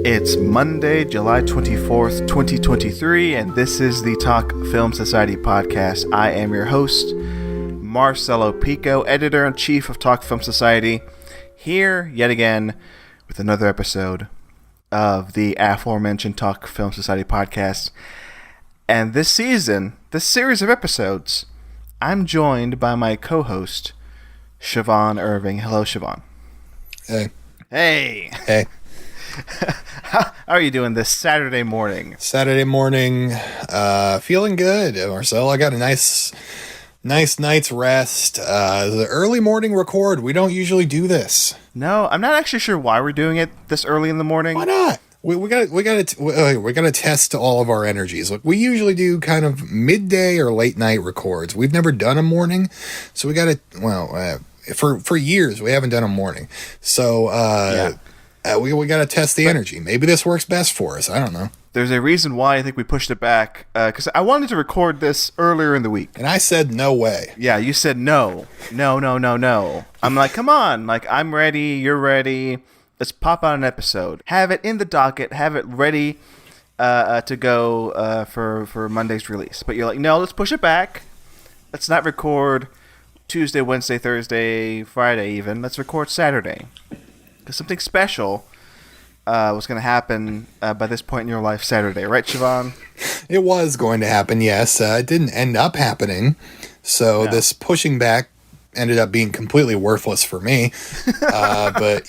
It's Monday, July 24th, 2023, and this is the Talk Film Society podcast. I am your host, Marcelo Pico, editor-in-chief of Talk Film Society, here yet again with another episode of the aforementioned Talk Film Society podcast. And this season, this series of episodes, I'm joined by my co-host, Siobhan Irving. Hello, Siobhan. Hey. Hey. Hey. How are you doing this Saturday morning? Feeling good, Marcel. I got a nice night's rest. The early morning record. We don't usually do this. No, I'm not actually sure why we're doing it this early in the morning. Why not? We got to test all of our energies. Like, we usually do kind of midday or late night records. We've never done a morning, so we got to. For years we haven't done a morning, so we got to test the energy. Maybe this works best for us. I don't know. There's a reason why I think we pushed it back, because I wanted to record this earlier in the week. And I said, no way. Yeah, you said no. I'm like, come on. Like, I'm ready. You're ready. Let's pop out an episode. Have it in the docket. Have it ready to go for Monday's release. But you're like, no, let's push it back. Let's not record Tuesday, Wednesday, Thursday, Friday even. Let's record Saturday. Because something special was going to happen by this point in your life Saturday. Right, Siobhan? It was going to happen, yes. It didn't end up happening. So this pushing back ended up being completely worthless for me. But,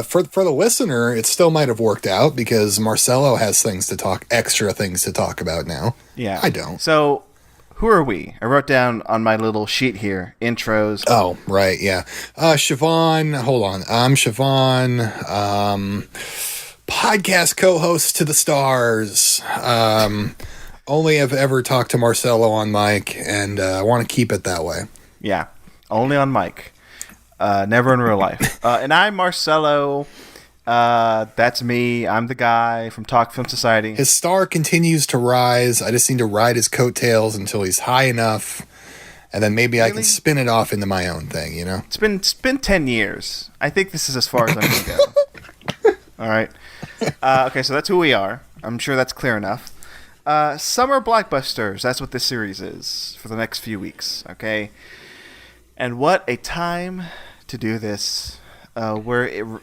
for the listener, it still might have worked out because Marcelo has extra things to talk about now. Yeah. I don't. So, who are we? I wrote down on my little sheet here, intros. Oh, right, yeah. Siobhan, hold on. I'm Siobhan, podcast co-host to the stars. Only have ever talked to Marcelo on mic, and I want to keep it that way. Yeah, only on mic. Never in real life. And I'm Marcelo. That's me. I'm the guy from Talk Film Society. His star continues to rise. I just need to ride his coattails until he's high enough, and then maybe I can spin it off into my own thing, you know? It's been 10 years. I think this is as far as I'm going to go. All right. Okay, so that's who we are. I'm sure that's clear enough. Summer blockbusters. That's what this series is for the next few weeks, okay? And what a time to do this. We're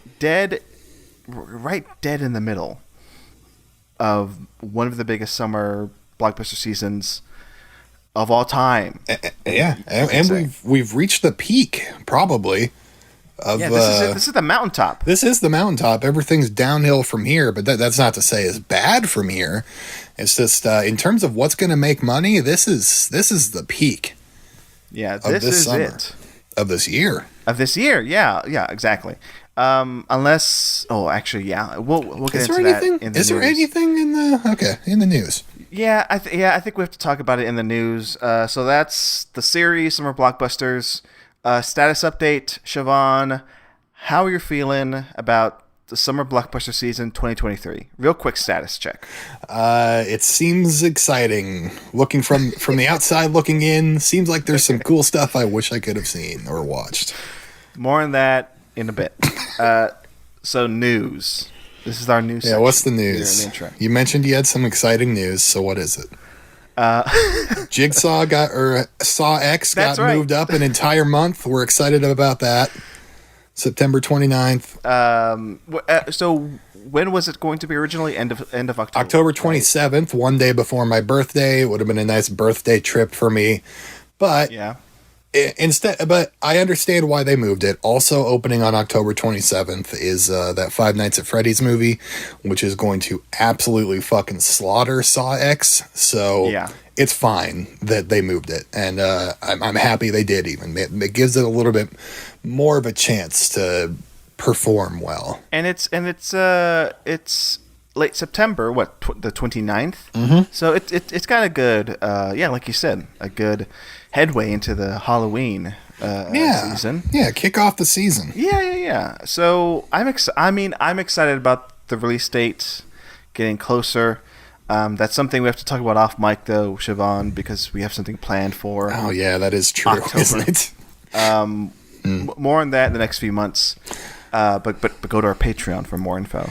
right dead in the middle of one of the biggest summer blockbuster seasons of all time. Yeah, and we've reached the peak, probably. This is the mountaintop. This is the mountaintop. Everything's downhill from here, but that's not to say it's bad from here. It's just in terms of what's going to make money, this is the peak. Yeah, this is summer, it. Of this year. Yeah, exactly. Unless, actually, yeah, we'll get into that in the news. Is there anything in the news? Yeah, I think we have to talk about it in the news. So that's the series, Summer Blockbusters. Status update, Siobhan. How are you feeling about the Summer Blockbuster season 2023? Real quick status check. It seems exciting. Looking from the outside looking in, seems like there's some cool stuff I wish I could have seen or watched. More on that in a bit. So news. This is our news section. Yeah, what's the news? You mentioned you had some exciting news, so what is it? Jigsaw Saw X got moved up an entire month. We're excited about that. September 29th. So when was it going to be originally? End of October. October 27th, one day before my birthday. It would have been a nice birthday trip for me. But yeah. But I understand why they moved it. Also opening on October 27th is that Five Nights at Freddy's movie, which is going to absolutely fucking slaughter Saw X. So yeah. It's fine that they moved it, and I'm happy they did. Even it gives it a little bit more of a chance to perform well. And it's late September, the 29th? Mm-hmm. So it's got a good, like you said, a good headway into the Halloween season. Yeah, kick off the season. Yeah. So I'm excited about the release date getting closer. That's something we have to talk about off mic, though, Siobhan, because we have something planned for. Oh yeah, that is true, October. Isn't it? More on that in the next few months. But go to our Patreon for more info.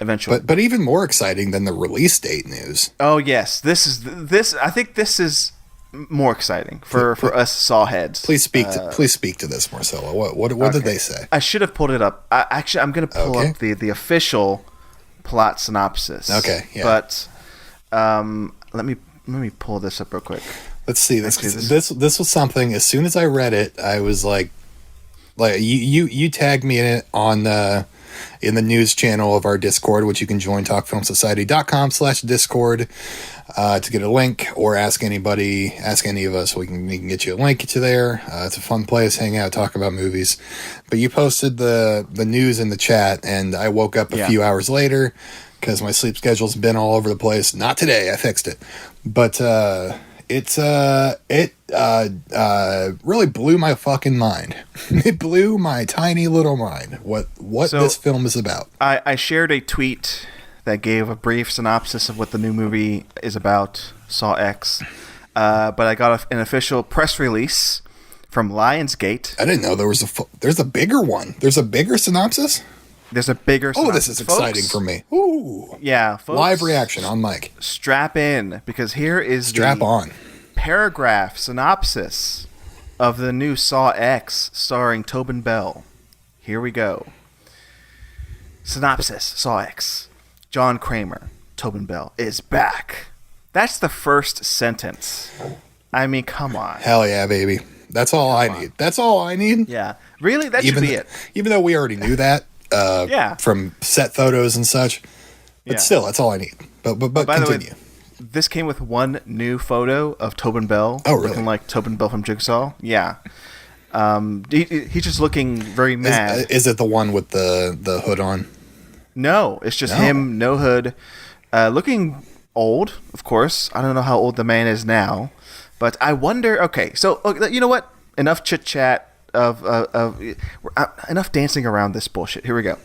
eventually. But even more exciting than the release date news. Oh yes, this. I think this is more exciting for us Saw heads. Please speak to this, Marcelo. What did they say? I should have pulled it up. I'm going to pull up the official plot synopsis. Okay, yeah. But let me pull this up real quick. Let's see. This was something. As soon as I read it, I was like you tagged me in it on in the news channel of our Discord, which you can join talkfilmsociety.com/Discord to get a link, or ask any of us. We can get you a link to there. It's a fun place, hang out, talk about movies. But you posted the news in the chat, and I woke up a few hours later because my sleep schedule's been all over the place. Not today, I fixed it, but it really blew my fucking mind. It blew my tiny little mind what this film is about. I shared a tweet that gave a brief synopsis of what the new movie is about, Saw X. But I got an official press release from Lionsgate. I didn't know there's a bigger one. There's a bigger synopsis? There's a bigger synopsis. Oh, this is exciting for me. Ooh. Yeah, folks. Live reaction on mic. Strap in, because here is Strap on. Paragraph synopsis of the new Saw X starring Tobin Bell. Here we go. Synopsis, Saw X. John Kramer, Tobin Bell, is back. That's the first sentence. I mean, come on. Hell yeah, baby. That's all I need. That's all I need? Yeah. Really? That should be it. Even though we already knew that from set photos and such. But still, that's all I need. But by continue. The way, this came with one new photo of Tobin Bell. Oh, really? Looking like Tobin Bell from Jigsaw. Yeah. He's just looking very mad. Is it the one with the hood on? No, it's just him, no hood, looking old, of course. I don't know how old the man is now, but I wonder. Okay, so you know what? Enough chit chat of enough dancing around this bullshit. Here we go.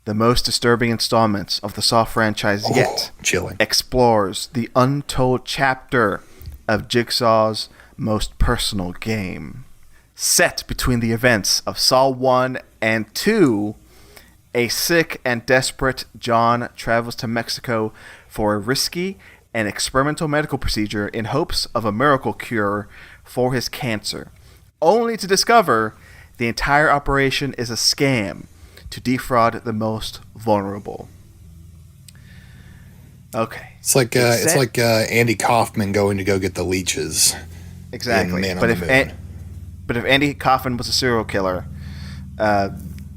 The most disturbing installments of the Saw franchise yet chilling explores the untold chapter of Jigsaw's most personal game, set between the events of Saw 1 and 2. A sick and desperate John travels to Mexico for a risky and experimental medical procedure in hopes of a miracle cure for his cancer, only to discover the entire operation is a scam to defraud the most vulnerable. Okay. It's like Andy Kaufman going to go get the leeches. Exactly. But if Andy Kaufman was a serial killer,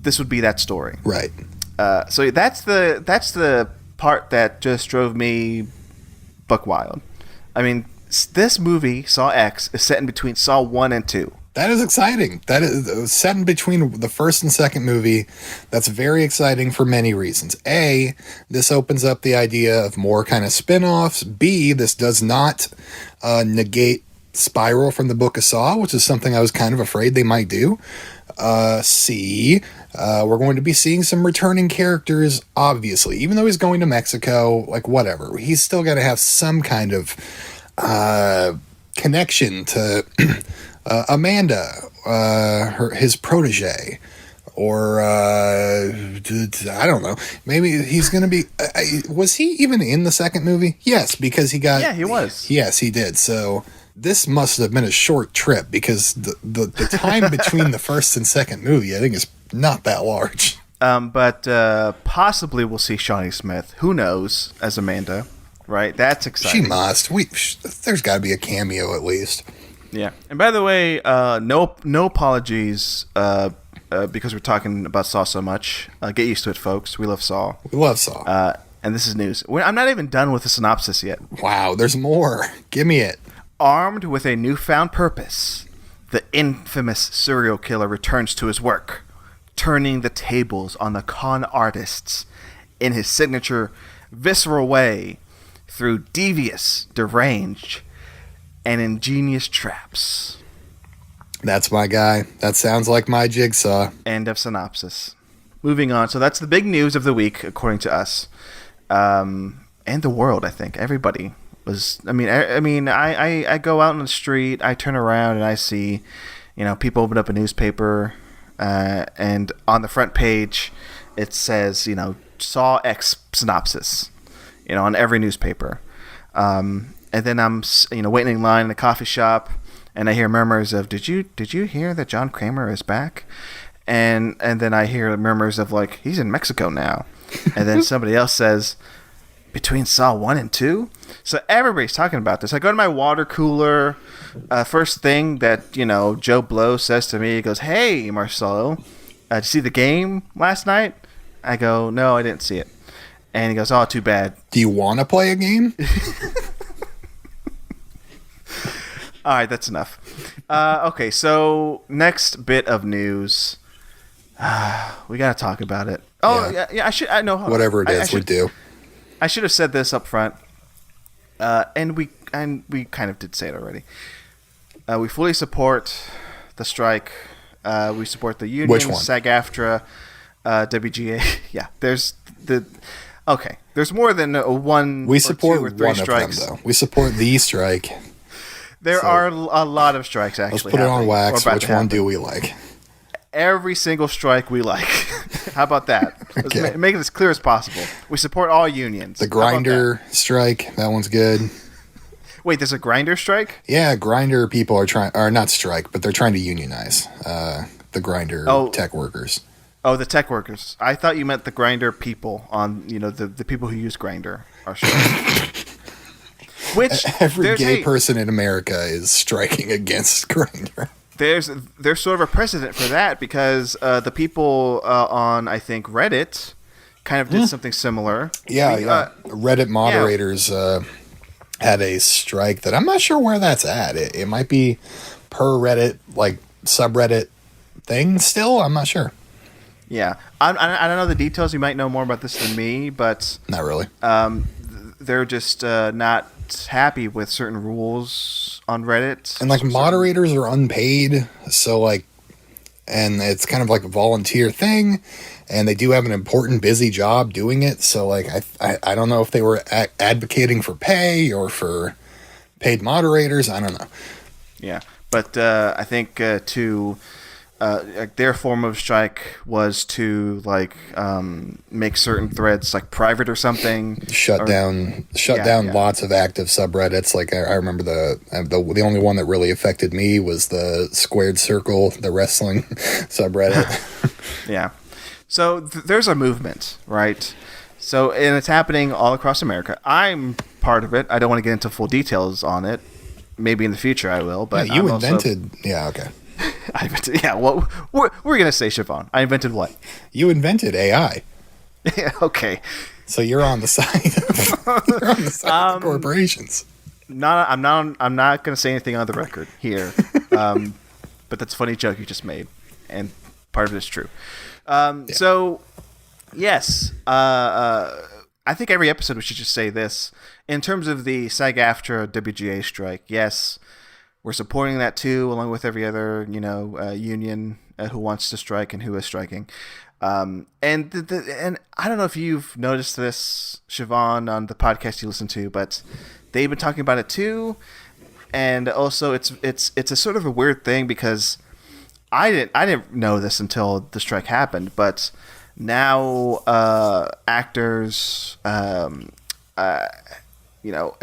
this would be that story. Right. So that's the part that just drove me buck wild. I mean, this movie, Saw X, is set in between Saw 1 and 2. That is exciting. That is set in between the first and second movie. That's very exciting for many reasons. A, this opens up the idea of more kind of spin-offs. B, this does not negate Spiral from the Book of Saw, which is something I was kind of afraid they might do. C, we're going to be seeing some returning characters, obviously. Even though he's going to Mexico, like whatever, he's still got to have some kind of connection to Amanda, his protege. Or, I don't know. Maybe he's going to be... was he even in the second movie? Yes, because he got... Yeah, he was. Yes, he did. So... This must have been a short trip, because the time between the first and second movie, I think, is not that large. But possibly we'll see Shawnee Smith. Who knows? As Amanda, right? That's exciting. She must. There's got to be a cameo at least. Yeah. And by the way, no apologies because we're talking about Saw so much. Get used to it, folks. We love Saw. We love Saw. And this is news. I'm not even done with the synopsis yet. Wow, there's more. Give me it. Armed with a newfound purpose, the infamous serial killer returns to his work, turning the tables on the con artists in his signature visceral way through devious, deranged, and ingenious traps. That's my guy. That sounds like my Jigsaw. End of synopsis. Moving on. So that's the big news of the week, according to us. And the world, I think. Everybody was... I go out on the street, I turn around, and I see, people open up a newspaper, and on the front page, it says, saw X synopsis, on every newspaper. And then I'm, waiting in line in a coffee shop, and I hear murmurs of, did you hear that John Kramer is back? And then I hear murmurs of, like, he's in Mexico now. And then somebody else says, between Saw 1 and 2? So everybody's talking about this. I go to my water cooler. First thing that, Joe Blow says to me, he goes, hey, Marcelo, did you see the game last night? I go, no, I didn't see it. And he goes, oh, too bad. Do you want to play a game? All right, that's enough. Okay, so next bit of news. We got to talk about it. Oh, yeah, I know. Whatever it is, we do. I should have said this up front. And we kind of did say it already. We fully support the strike. We support the union, Which one? SAG-AFTRA, WGA. Yeah, there's more than one. We support or two or three one strikes. of them, though. We support the strike. There are a lot of strikes, actually. Let's put it on wax. Which one do we like? Every single strike we like. How about that? Let's make it as clear as possible. We support all unions. The grinder strike, that one's good. Wait, there's a grinder strike? Yeah, grinder people are not strike, but they're trying to unionize the grinder tech workers. Oh, the tech workers. I thought you meant the grinder people on, the people who use grinder are striking. Which every gay person in America is striking against grinder. There's sort of a precedent for that because the people on, I think, Reddit kind of did something similar. Yeah. Reddit moderators had a strike that I'm not sure where that's at. It might be per Reddit, like subreddit thing still. I'm not sure. Yeah. I don't know the details. You might know more about this than me, but... Not really. They're just not happy with certain rules on Reddit. And, like, moderators are unpaid, so, like... And it's kind of like a volunteer thing, and they do have an important, busy job doing it, so, like, I don't know if they were advocating for pay or for paid moderators. I don't know. Yeah. But I think their form of strike was to make certain threads like private or something. Shut down lots of active subreddits. Like I remember the only one that really affected me was the Squared Circle, the wrestling subreddit. Yeah. So there's a movement, right? So and it's happening all across America. I'm part of it. I don't want to get into full details on it. Maybe in the future I will. But you invented. Yeah. Okay. I invented. Yeah. What we're gonna say, Siobhan? I invented what? You invented AI. Yeah. Okay. So you're on the side of corporations. I'm not gonna say anything on the record here. But that's a funny joke you just made, and part of it is true. So, yes. I think every episode we should just say this in terms of the SAG-AFTRA WGA strike. Yes. We're supporting that too, along with every other, union who wants to strike and who is striking. And I don't know if you've noticed this, Siobhan, on the podcast you listen to, but they've been talking about it too. And also, it's a sort of a weird thing because I didn't know this until the strike happened, but now actors, as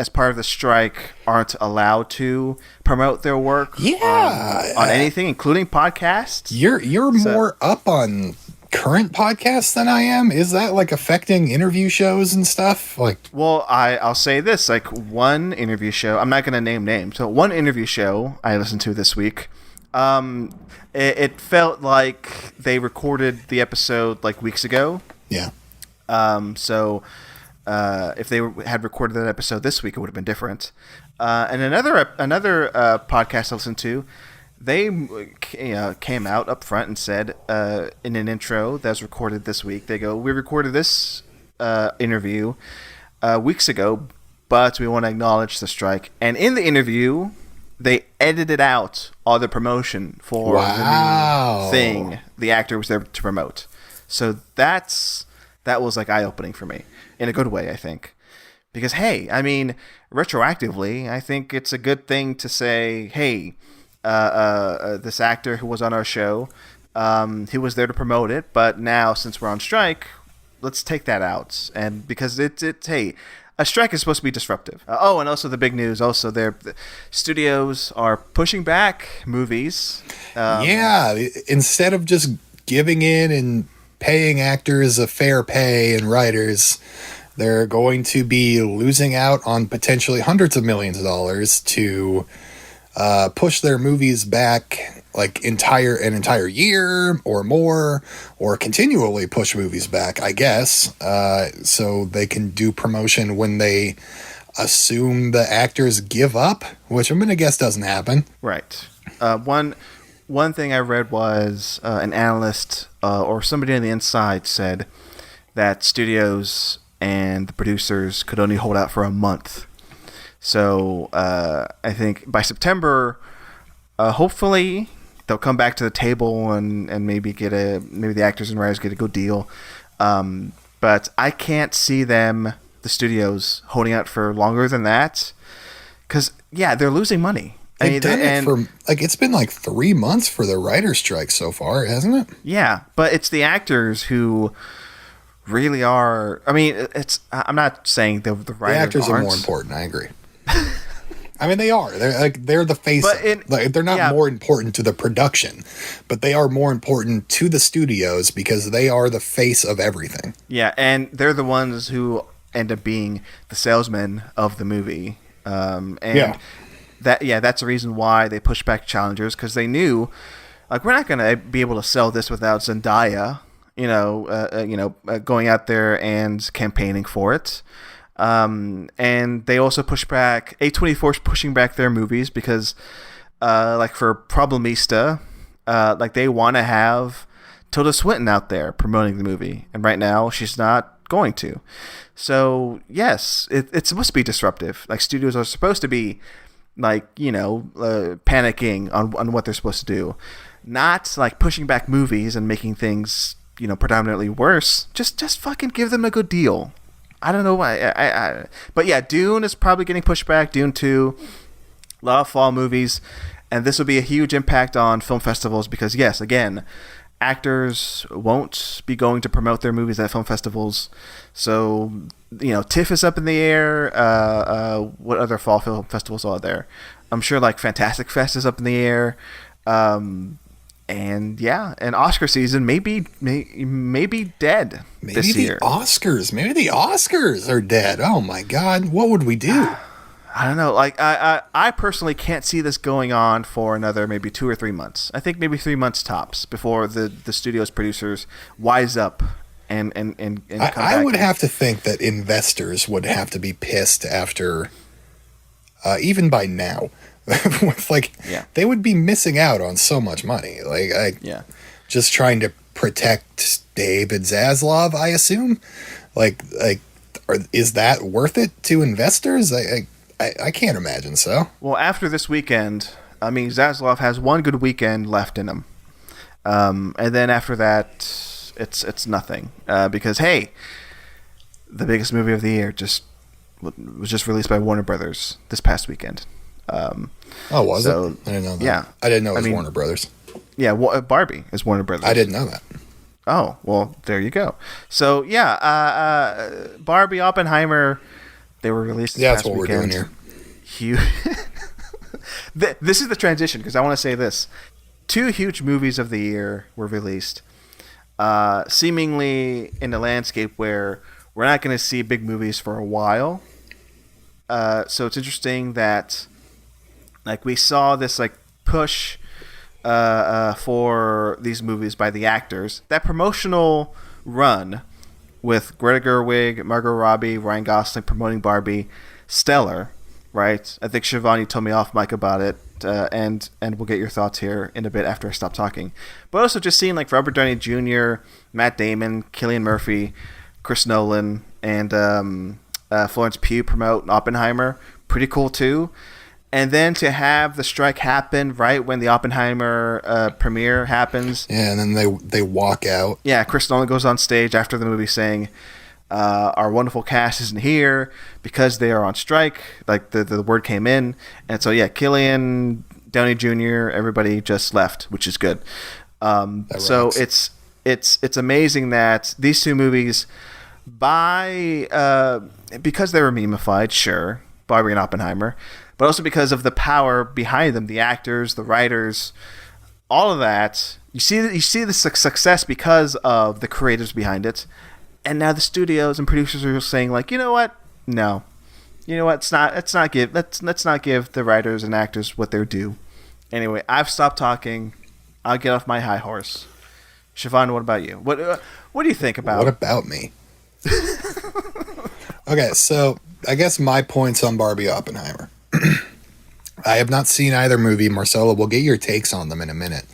part of the strike, aren't allowed to promote their work on anything, including podcasts. You're more up on current podcasts than I am. Is that like affecting interview shows and stuff? Well, I'll say this: like one interview show, I'm not going to name names. So one interview show I listened to this week, it felt like they recorded the episode like weeks ago. Yeah. So. If they had recorded that episode this week, it would have been different. And another podcast I listened to, they came out up front and said in an intro that was recorded this week, they go, "We recorded this interview weeks ago, but we want to acknowledge the strike." And in the interview, they edited out all the promotion for the new thing the actor was there to promote. So that was like eye-opening for me. In a good way, I think. Because, hey, I mean, retroactively, I think it's a good thing to say, hey, this actor who was on our show, he was there to promote it, but now, since we're on strike, let's take that out, and because it's hey, a strike is supposed to be disruptive. Oh, and also the big news. Also, the studios are pushing back movies. Instead of just giving in and paying actors a fair pay and writers, they're going to be losing out on potentially hundreds of millions of dollars to push their movies back like an entire year or more, or continually push movies back, I guess, so they can do promotion when they assume the actors give up, which I'm going to guess doesn't happen. Right. One thing I read was an analyst or somebody on the inside said that studios and the producers could only hold out for a month. So I think by September, hopefully they'll come back to the table and maybe maybe the actors and writers get a good deal. But I can't see the studios, holding out for longer than that. Because, yeah, they're losing money. It's been like 3 months for the writer's strike so far, hasn't it? Yeah, but it's the actors who really are. I mean, I'm not saying the writers. The actors are more important. I agree. I mean, they are. They're the face. They're not more important to the production, but they are more important to the studios because they are the face of everything. Yeah, and they're the ones who end up being the salesmen of the movie. That's the reason why they pushed back challengers, because they knew, like, we're not going to be able to sell this without Zendaya, going out there and campaigning for it. And they also push back. A24 is pushing back their movies because, like for Problemista, like they want to have Tilda Swinton out there promoting the movie, and right now she's not going to. So yes, it's supposed to be disruptive. Like studios are supposed to be, like panicking on what they're supposed to do, not like pushing back movies and making things predominantly worse. Just fucking give them a good deal. I don't know why. But yeah, Dune is probably getting pushed back. Dune 2, a lot of fall movies, and this will be a huge impact on film festivals because, yes, again, actors won't be going to promote their movies at film festivals. So, TIFF is up in the air. What other fall film festivals are there? I'm sure like Fantastic Fest is up in the air. And Oscar season may be dead this year. Maybe the Oscars are dead. Oh my God, what would we do? I don't know. Like I personally can't see this going on for another maybe 2 or 3 months. I think maybe 3 months tops before the studio's producers wise up and come back. I would have to think that investors would have to be pissed after, even by now. They would be missing out on so much money. Just trying to protect David Zaslav, I assume. Is that worth it to investors? I can't imagine so. Well, after this weekend, I mean, Zaslav has one good weekend left in him, and then after that, it's nothing. Because hey, the biggest movie of the year was just released by Warner Brothers this past weekend. Was it? I didn't know that. Yeah, I didn't know it was Warner Brothers. Yeah, Barbie is Warner Brothers. I didn't know that. Oh, well, there you go. So yeah, Barbie, Oppenheimer, they were released this past weekend. That's what we're doing here. This is the transition because I want to say this: 2 huge movies of the year were released, seemingly in a landscape where we're not going to see big movies for a while. So it's interesting that, like, we saw this like push for these movies by the actors. That promotional run with Greta Gerwig, Margot Robbie, Ryan Gosling promoting Barbie, stellar, right? I think Siobhan, you told me off mic about it, and we'll get your thoughts here in a bit after I stop talking. But also just seeing like Robert Downey Jr., Matt Damon, Cillian Murphy, Chris Nolan, and Florence Pugh promote Oppenheimer, pretty cool too. And then to have the strike happen right when the Oppenheimer premiere happens. Yeah, and then they walk out. Yeah, Chris Nolan goes on stage after the movie saying, our wonderful cast isn't here because they are on strike. Like the word came in. And so yeah, Cillian, Downey Jr., everybody just left, which is good. So it's amazing that these 2 movies by because they were memeified, sure, Barbie and Oppenheimer, but also because of the power behind them, the actors, the writers, all of that. You see the success because of the creators behind it, and now the studios and producers are saying like, you know what, no, you know what, let's not give the writers and actors what they're due. Anyway, I've stopped talking. I'll get off my high horse. Siobhan, what about you? What do you think about? What about me? Okay, so I guess my points on Barbie Oppenheimer. I have not seen either movie. Marcelo, we'll get your takes on them in a minute.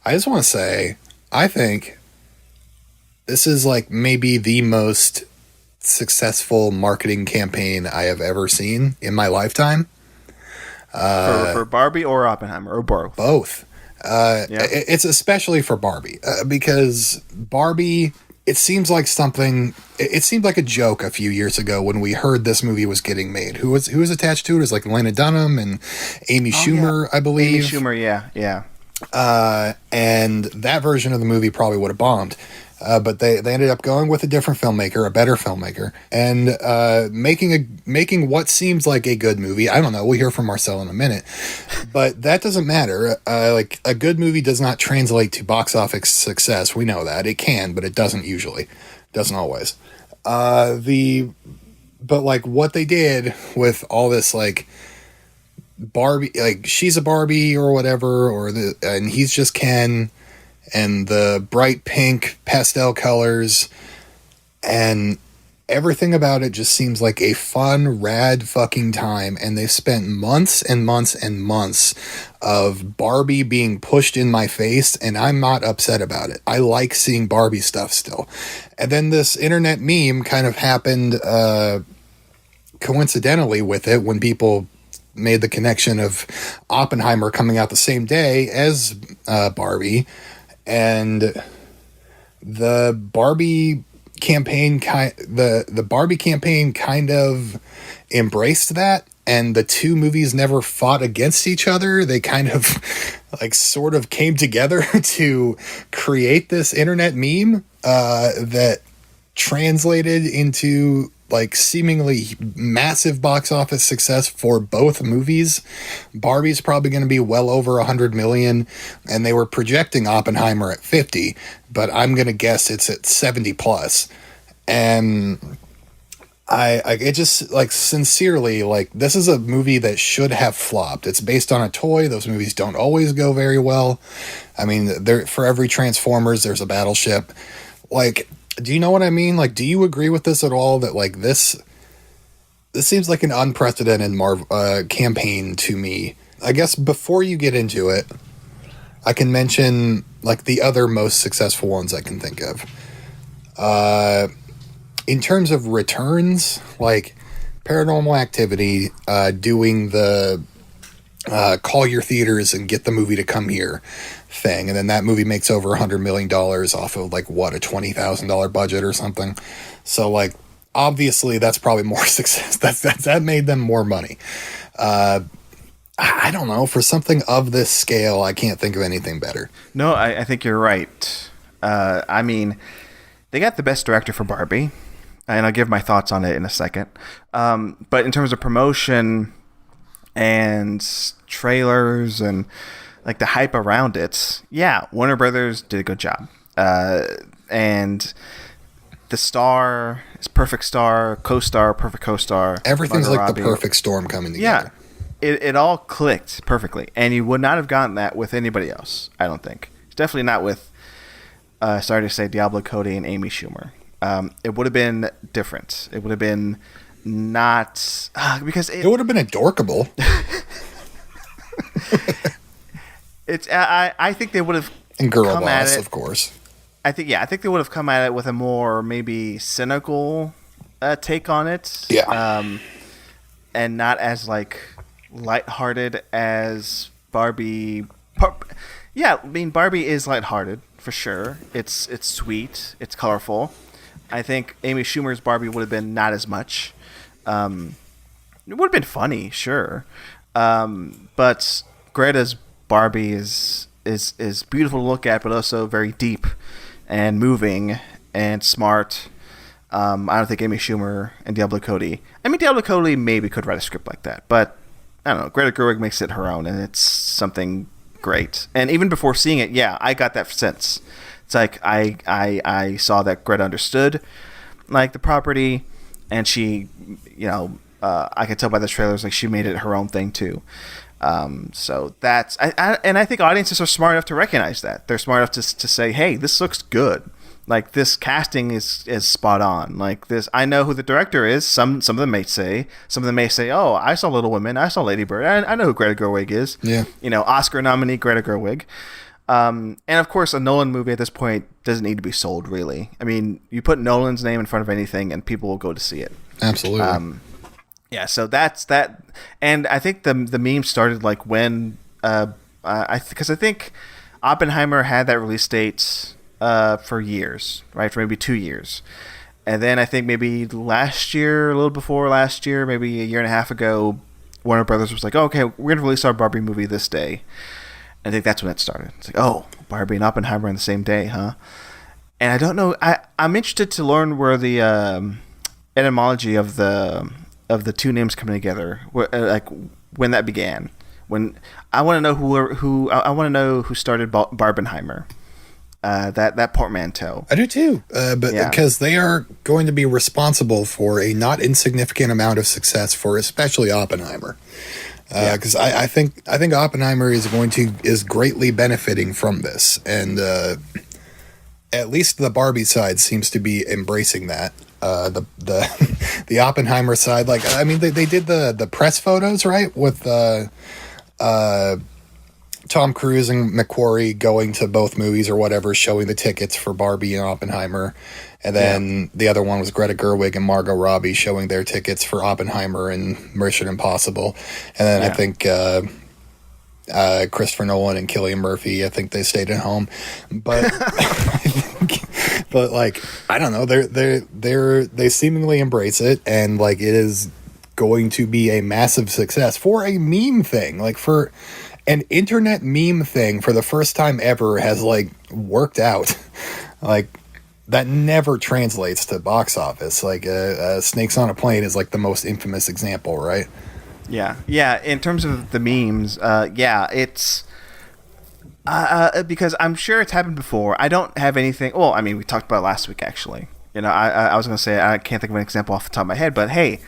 I just want to say, I think this is like maybe the most successful marketing campaign I have ever seen in my lifetime. For Barbie or Oppenheimer or both? Both. It's especially for Barbie because Barbie, it seems like something. It seemed like a joke a few years ago when we heard this movie was getting made. Who was attached to it? It was like Lena Dunham and Amy Schumer, I believe. Amy Schumer, yeah. And that version of the movie probably would have bombed. But they ended up going with a different filmmaker, a better filmmaker, and making what seems like a good movie. I don't know. We'll hear from Marcel in a minute, but that doesn't matter. Like a good movie does not translate to box office success. We know that it can, but it doesn't usually. Doesn't always. But like what they did with all this like Barbie, like she's a Barbie or whatever, and he's just Ken. And the bright pink pastel colors and everything about it just seems like a fun, rad fucking time. And they've spent months and months and months of Barbie being pushed in my face, and I'm not upset about it. I like seeing Barbie stuff still. And then this internet meme kind of happened coincidentally with it when people made the connection of Oppenheimer coming out the same day as Barbie. And the Barbie campaign the Barbie campaign kind of embraced that, and the two movies never fought against each other. They kind of like sort of came together to create this internet meme that translated into like seemingly massive box office success for both movies. Barbie's probably going to be well over 100 million, and they were projecting Oppenheimer at 50, but I'm going to guess it's at 70 plus. And it just like sincerely, like this is a movie that should have flopped. It's based on a toy. Those movies don't always go very well. I mean, for every Transformers, there's a battleship. Like, do you know what I mean? Like, do you agree with this at all? That like this seems like an unprecedented campaign to me. I guess before you get into it, I can mention like the other most successful ones I can think of. In terms of returns, like Paranormal Activity, doing the call your theaters and get the movie to come here thing, and then that movie makes over $100 million off of like what, a $20,000 budget or something. So like obviously that's probably more success. That made them more money. I don't know, for something of this scale I can't think of anything better. No, I think you're right. I mean, they got the best director for Barbie, and I'll give my thoughts on it in a second. But in terms of promotion and trailers and like the hype around it, yeah, Warner Brothers did a good job. And the star is perfect star, co-star, perfect co-star. Everything's like Robbie. The perfect storm coming together. Yeah, it all clicked perfectly. And you would not have gotten that with anybody else, I don't think. It's definitely not with, sorry to say, Diablo Cody and Amy Schumer. It would have been different. It would have been not... because it would have been adorkable. I think they would have and girl boss, of course. I think they would have come at it with a more maybe cynical take on it. Yeah. And not as like lighthearted as Barbie. Yeah, I mean Barbie is lighthearted for sure. It's sweet. It's colorful. I think Amy Schumer's Barbie would have been not as much. It would have been funny, sure. But Greta's Barbie is beautiful to look at, but also very deep and moving and smart. I don't think Amy Schumer and Diablo Cody. I mean, Diablo Cody maybe could write a script like that, but I don't know. Greta Gerwig makes it her own, and it's something great. And even before seeing it, yeah, I got that sense. It's like I saw that Greta understood like the property, and she, I could tell by the trailers like she made it her own thing too. So that's I think audiences are smart enough to recognize that. They're smart enough to say, hey, this looks good. Like, this casting is spot on. Like, this, I know who the director is. Some of them may say, oh, I saw Little Women, I saw Lady Bird. I know who Greta Gerwig is. Yeah. Oscar nominee Greta Gerwig. And of course, a Nolan movie at this point doesn't need to be sold, really. I mean, you put Nolan's name in front of anything, and people will go to see it. Absolutely. Yeah. So that's that. And I think the meme started like when, because I think Oppenheimer had that release date for years, right? For maybe 2 years. And then I think maybe last year, a little before last year, maybe a year and a half ago, Warner Brothers was like, oh, okay, we're going to release our Barbie movie this day. I think that's when it started. It's like, oh, Barbie and Oppenheimer on the same day, huh? And I don't know. I'm interested to learn where the etymology of the two names coming together, like when that began. When I want to know who started Barbenheimer. That portmanteau. I do too, because they are going to be responsible for a not insignificant amount of success for especially Oppenheimer. Because I think Oppenheimer is greatly benefiting from this, and at least the Barbie side seems to be embracing that. The Oppenheimer side, like, I mean, they did the press photos, right, with Tom Cruise and McQuarrie going to both movies or whatever, showing the tickets for Barbie and Oppenheimer. And then the other one was Greta Gerwig and Margot Robbie showing their tickets for Oppenheimer and Mission Impossible. And then I think Christopher Nolan and Cillian Murphy, I think they stayed at home. But but like, I don't know, they seemingly embrace it, and like it is going to be a massive success for a meme thing, like for an internet meme thing for the first time ever has like worked out. Like, that never translates to box office. Like Snakes on a Plane is like the most infamous example, right? Yeah. In terms of the memes, it's because I'm sure it's happened before. I don't have anything. Well, I mean, we talked about it last week actually. I was going to say I can't think of an example off the top of my head, but hey,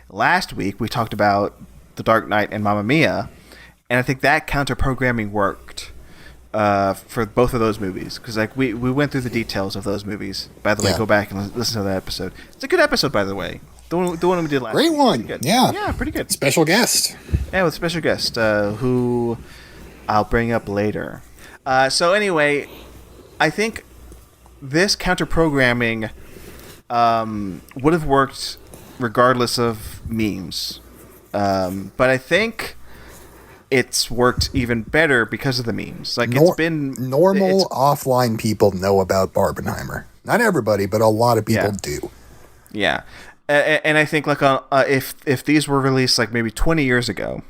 last week we talked about The Dark Knight and Mamma Mia. And I think that counter-programming worked for both of those movies. Because like we went through the details of those movies. By the way, go back and listen to that episode. It's a good episode, by the way. The one we did last week. Great one. Yeah. Yeah, pretty good. Special guest. Yeah, with special guest, who I'll bring up later. So anyway, I think this counter-programming would have worked regardless of memes. But I think it's worked even better because of the memes. Like, it's been normal offline people know about Barbenheimer. Not everybody, but a lot of people do. Yeah, and I think like if these were released like maybe 20 years ago,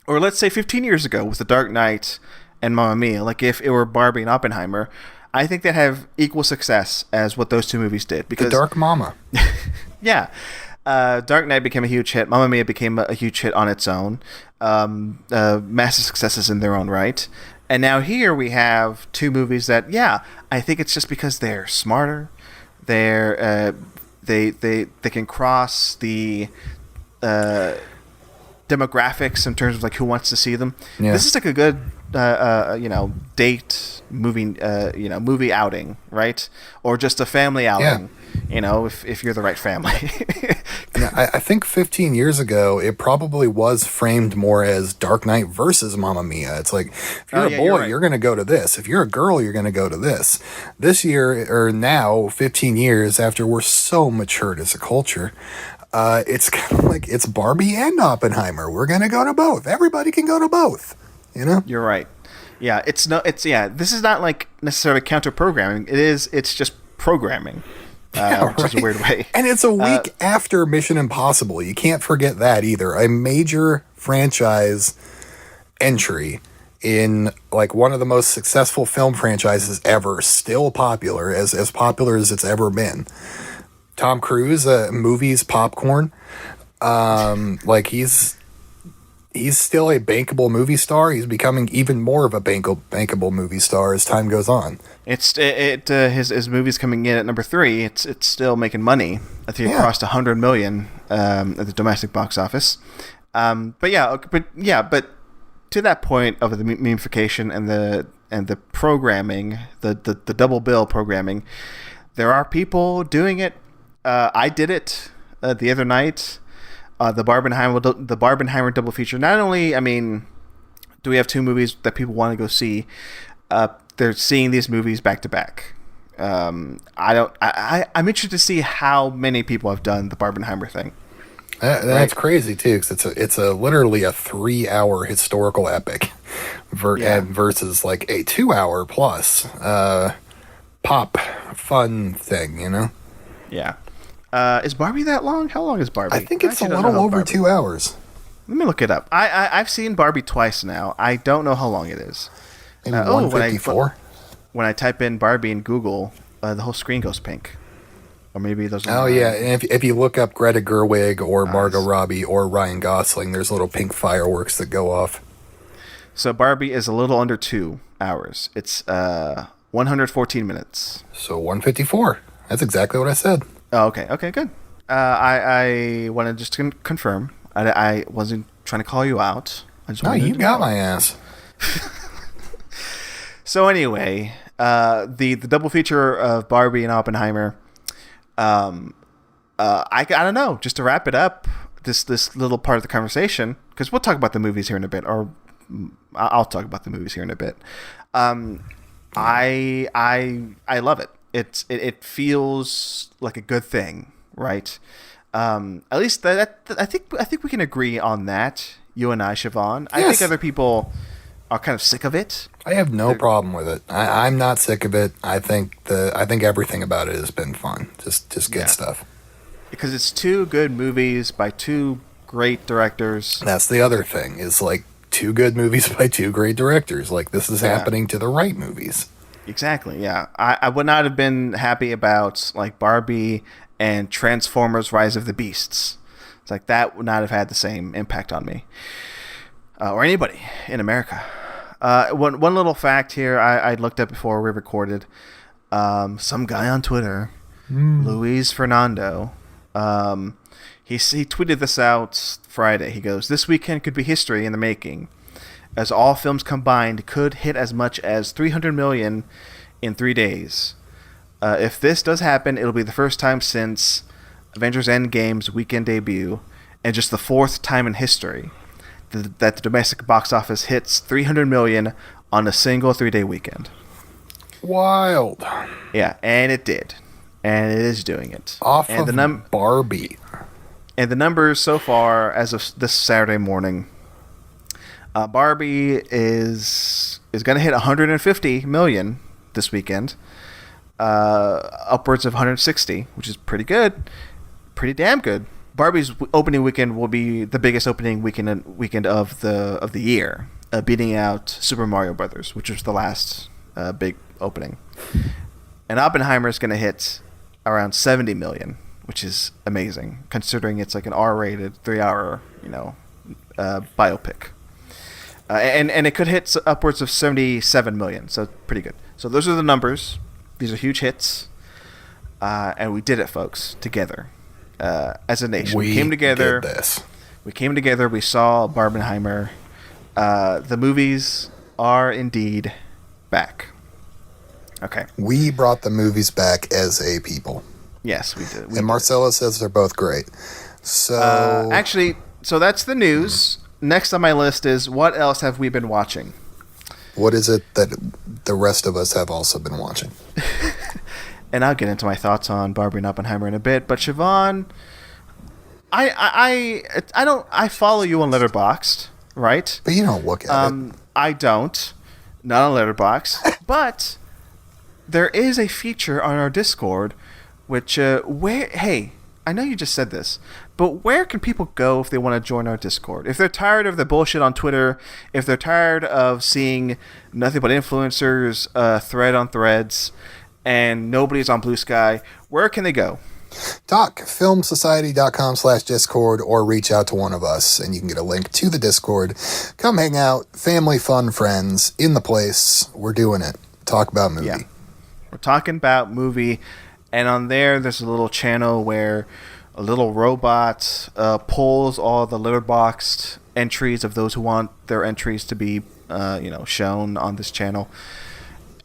or let's say 15 years ago with The Dark Knight and Mamma Mia, like if it were Barbie and Oppenheimer, I think they'd have equal success as what those two movies did. Because The Dark Mama. Yeah. Dark Knight became a huge hit. Mamma Mia became a huge hit on its own. Massive successes in their own right. And now here we have two movies that, I think it's just because they're smarter. They can cross the demographics in terms of like who wants to see them. Yeah. This is like a good date movie outing, right? Or just a family outing. Yeah. If you're the right family. I think 15 years ago, it probably was framed more as Dark Knight versus Mamma Mia. It's like, if you're a boy, you're going to go to this. If you're a girl, you're going to go to this. This year, or now, 15 years after we're so matured as a culture, it's kind of like it's Barbie and Oppenheimer. We're going to go to both. Everybody can go to both. You're right. Yeah, this is not like necessarily counter programming. It's just programming. Which is a weird way. And it's a week after Mission Impossible. You can't forget that either. A major franchise entry in like one of the most successful film franchises ever, still popular, as popular as it's ever been. Tom Cruise, movies, popcorn. Like he's still a bankable movie star. He's becoming even more of a bankable movie star as time goes on. His movie's coming in at number 3. It's still making money. I think it crossed 100 million at the domestic box office. But to that point of the memification and the programming, the double bill programming, there are people doing it. I did it the other night. The Barbenheimer double feature. Not only, I mean, do we have 2 movies that people want to go see? They're seeing these movies back to back. I'm interested to see how many people have done the Barbenheimer thing. That's crazy too, because it's literally a 3-hour historical epic, versus like a 2-hour plus pop fun thing. You know? Yeah. Is Barbie that long? How long is Barbie? I think it's a little over 2 hours. Let me look it up. I've seen Barbie twice now. I don't know how long it is. Maybe 154. When I type in Barbie in Google, the whole screen goes pink. Or maybe those. Oh yeah, and if you look up Greta Gerwig or Margot Robbie or Ryan Gosling, there's little pink fireworks that go off. So Barbie is a little under 2 hours. It's 114 minutes. So 154. That's exactly what I said. Oh, okay. Okay, good. I want to just confirm. I wasn't trying to call you out. You got my ass. So anyway, the double feature of Barbie and Oppenheimer. I don't know. Just to wrap it up, this little part of the conversation, because we'll talk about the movies here in a bit, or I'll talk about the movies here in a bit. I love it. It feels like a good thing, right? At least that I think we can agree on that. You and I, Siobhan. Yes. I think other people are kind of sick of it. I have no problem with it. I'm not sick of it. I think everything about it has been fun. Just good stuff. Because it's 2 good movies by 2 great directors. That's the other thing. Is like 2 good movies by 2 great directors. Like this is happening to the right movies. Exactly. Yeah. I would not have been happy about like Barbie and Transformers: Rise of the Beasts. It's like that would not have had the same impact on me or anybody in America. One little fact here I looked up before we recorded. Some guy on Twitter, Luis Fernando, he tweeted this out Friday. He goes, "This weekend could be history in the making, as all films combined could hit as much as 300 million in 3 days. If this does happen, it'll be the first time since Avengers Endgame's weekend debut, and just the 4th time in history that the domestic box office hits 300 million on a single 3-day weekend." Wild. Yeah, and it did. And it is doing it. Off of Barbie. And the numbers so far, as of this Saturday morning, Barbie is going to hit 150 million this weekend, upwards of 160, which is pretty good, pretty damn good. Barbie's opening weekend will be the biggest opening weekend of the year, beating out Super Mario Brothers, which was the last big opening. And Oppenheimer is going to hit around 70 million, which is amazing considering it's like an R-rated 3-hour, biopic. And it could hit upwards of 77 million, so pretty good. So those are the numbers. These are huge hits, and we did it, folks, together as a nation. We came together. Did this. We came together. We saw Barbenheimer. The movies are indeed back. Okay. We brought the movies back as a people. Yes, we did. And Marcelo says they're both great. So actually, so that's the news. Next on my list is what else have we been watching? What is it that the rest of us have also been watching? And I'll get into my thoughts on Barbie and Oppenheimer in a bit. But Siobhan, I follow you on Letterboxd, right? But you don't look at it. I don't, not on Letterboxd. But there is a feature on our Discord, which hey, I know you just said this, but where can people go if they want to join our Discord? If they're tired of the bullshit on Twitter, if they're tired of seeing nothing but influencers thread on threads, and nobody's on Blue Sky, where can they go? talkfilmsociety.com/discord, or reach out to one of us and you can get a link to the Discord. Come hang out, family, fun, friends in the place. We're doing it. Talk about movie. Yeah. We're talking about movie, and on there's a little channel where a little robot pulls all the letterboxed entries of those who want their entries to be shown on this channel.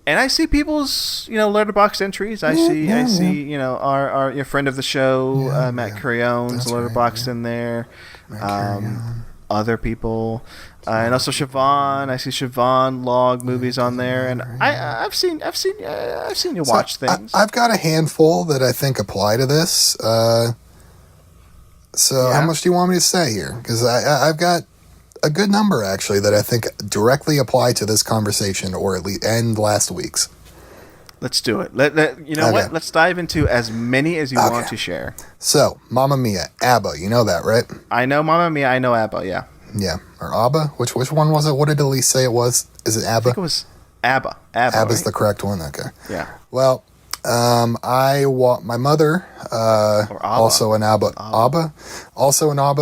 And I see people's, letterboxd entries. I see, our your friend of the show, Matt Carrion's letterboxd in there. Other people, and also Siobhan. I see Siobhan log movies on there, and I've seen you watch things. I've got a handful that I think apply to this. How much do you want me to say here? Because I've got a good number, actually, that I think directly apply to this conversation, or at least end last week's. Let's do it. What? Let's dive into as many as you want to share. So, Mamma Mia, ABBA, you know that, right? I know Mamma Mia, I know ABBA, yeah. Yeah. Or ABBA? Which one was it? What did Elise say it was? Is it ABBA? I think it was ABBA. ABBA's right? the correct one? Okay. Yeah. Well, my mother, also an ABBA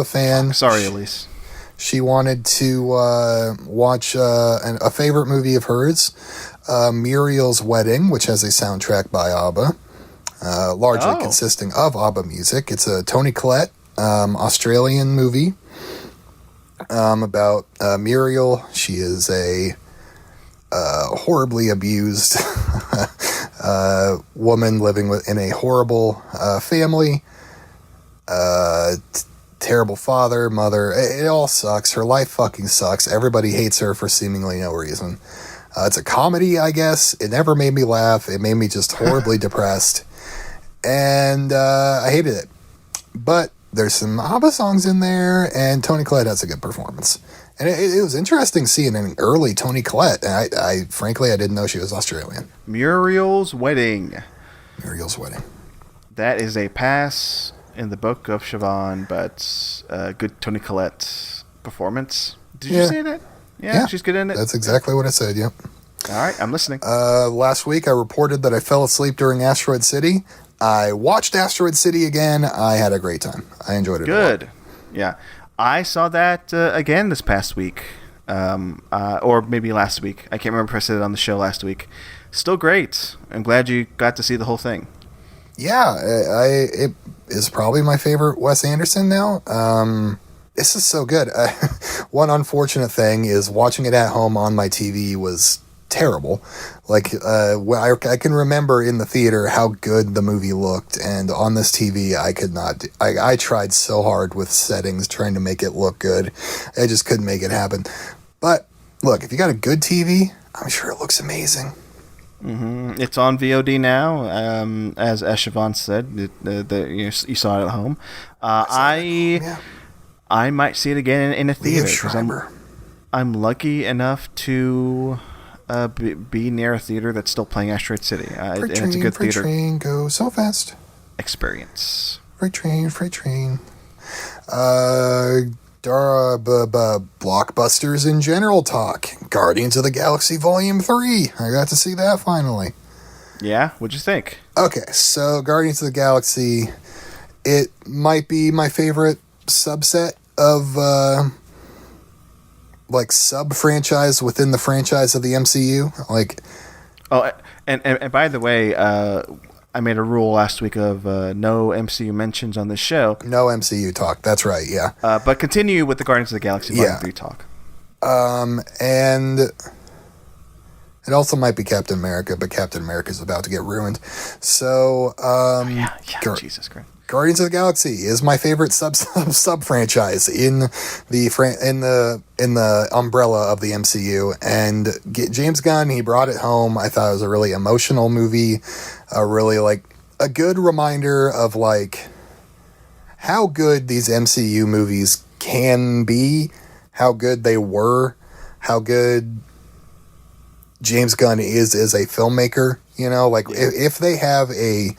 fan. Sorry, Elise. She wanted to watch a favorite movie of hers, Muriel's Wedding, which has a soundtrack by ABBA, largely consisting of ABBA music. It's a Toni Collette Australian movie about Muriel. She is a horribly abused woman living in a horrible family. Terrible father, mother. It all sucks. Her life fucking sucks. Everybody hates her for seemingly no reason. It's a comedy, I guess. It never made me laugh. It made me just horribly depressed. And I hated it. But there's some ABBA songs in there, and Toni Collette has a good performance. And it was interesting seeing an early Toni Collette. And I frankly, I didn't know she was Australian. Muriel's Wedding. Muriel's Wedding. That is a pass in the book of Siobhan, but good Toni Collette performance. Did you say that? Yeah, she's good in it. That's exactly what I said, yep. All right, I'm listening. Last week I reported that I fell asleep during Asteroid City. I watched Asteroid City again. I had a great time. I enjoyed it. Good. Yeah. I saw that again this past week. Or maybe last week. I can't remember if I said it on the show last week. Still great. I'm glad you got to see the whole thing. Yeah, it is probably my favorite Wes Anderson now. This is so good. One unfortunate thing is watching it at home on my TV was terrible. Like, I can remember in the theater how good the movie looked, and on this TV, I could not. I tried so hard with settings trying to make it look good. I just couldn't make it happen. But look, if you got a good TV, I'm sure it looks amazing. Mm-hmm. It's on VOD now, as Siobhan said. You saw it at home. I might see it again in a theater because I'm lucky enough to be near a theater that's still playing Asteroid City. And it's a good theater. Freight train, go so fast. Experience. Freight train. Blockbusters in general talk. Guardians of the Galaxy Volume 3. I got to see that finally. Yeah? What'd you think? Okay, so Guardians of the Galaxy, it might be my favorite subset of, sub-franchise within the franchise of the MCU. And by the way, I made a rule last week of no MCU mentions on this show. No MCU talk. That's right, yeah. But continue with the Guardians of the Galaxy Volume 3 talk. And it also might be Captain America, but Captain America's about to get ruined. So, Jesus Christ. Guardians of the Galaxy is my favorite sub franchise in the umbrella of the MCU, and James Gunn, he brought it home. I thought it was a really emotional movie, a good reminder of how good these MCU movies can be, how good they were, how good James Gunn is as a filmmaker. If they have a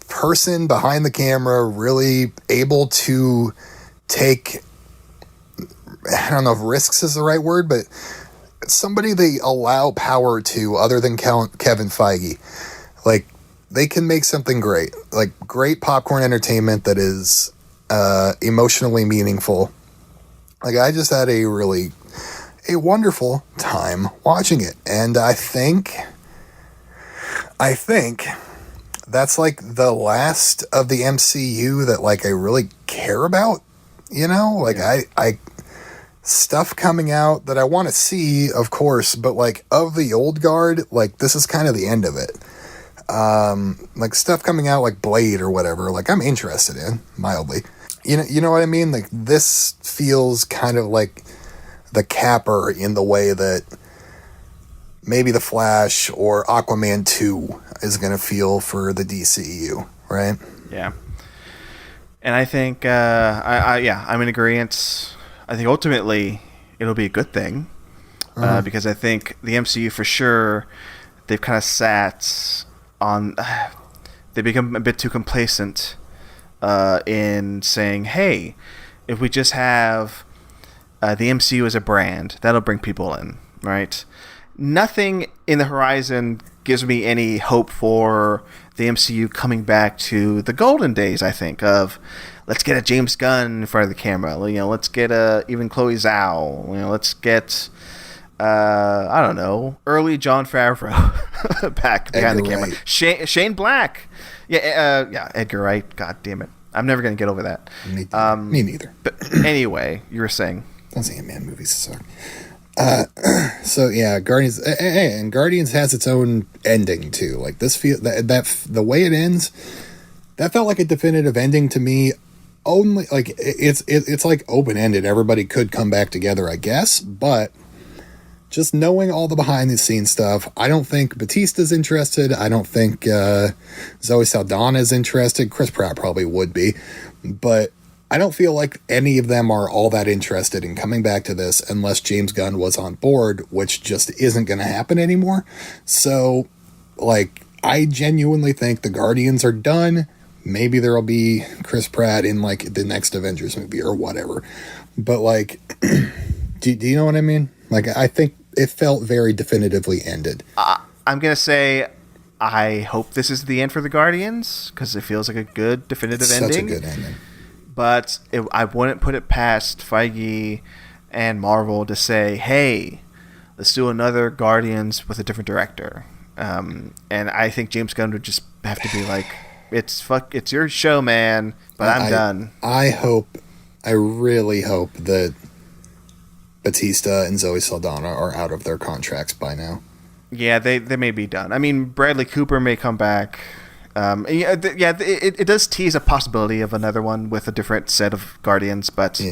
person behind the camera really able to take, I don't know if risks is the right word, but somebody they allow power to other than Kevin Feige. they can make something great, like great popcorn entertainment that is emotionally meaningful. Like, I just had a wonderful time watching it, and I think that's like the last of the MCU that like I really care about, you know? Like, I stuff coming out that I want to see, of course, but like of the old guard, like this is kind of the end of it. Like stuff coming out like Blade or whatever, like I'm interested in mildly. You know what I mean? Like this feels kind of like the capper in the way that maybe The Flash or Aquaman 2 is going to feel for the DCEU, right? Yeah. And I think, I'm in agreement. I think ultimately it'll be a good thing because I think the MCU for sure, they've kind of sat on, they become a bit too complacent in saying, hey, if we just have the MCU as a brand, that'll bring people in, right? Nothing in the horizon gives me any hope for the MCU coming back to the golden days, I think, of let's get a James Gunn in front of the camera. You know, let's get even Chloe Zhao. You know, let's get, I don't know, early Jon Favreau back behind the camera. Right. Shane Black. Yeah, Edgar Wright. God damn it. I'm never going to get over that. Me neither. But anyway, you were saying. Those Ant-Man movies suck. So yeah, Guardians, and Guardians has its own ending too. Like this that the way it ends, that felt like a definitive ending to me. Only like it's like open ended. Everybody could come back together, I guess, but just knowing all the behind the scenes stuff, I don't think Batista's interested. I don't think Zoe Saldana is interested. Chris Pratt probably would be, but I don't feel like any of them are all that interested in coming back to this unless James Gunn was on board, which just isn't going to happen anymore. So, like, I genuinely think the Guardians are done. Maybe there'll be Chris Pratt in, like, the next Avengers movie or whatever. But, like, do you know what I mean? Like, I think it felt very definitively ended. I'm going to say I hope this is the end for the Guardians because it feels like a good definitive ending. Such a good ending. But I wouldn't put it past Feige and Marvel to say, hey, let's do another Guardians with a different director. And I think James Gunn would just have to be like, it's your show, man, but I'm done. I really hope that Batista and Zoe Saldana are out of their contracts by now. Yeah, they may be done. I mean, Bradley Cooper may come back. It does tease a possibility of another one with a different set of Guardians, but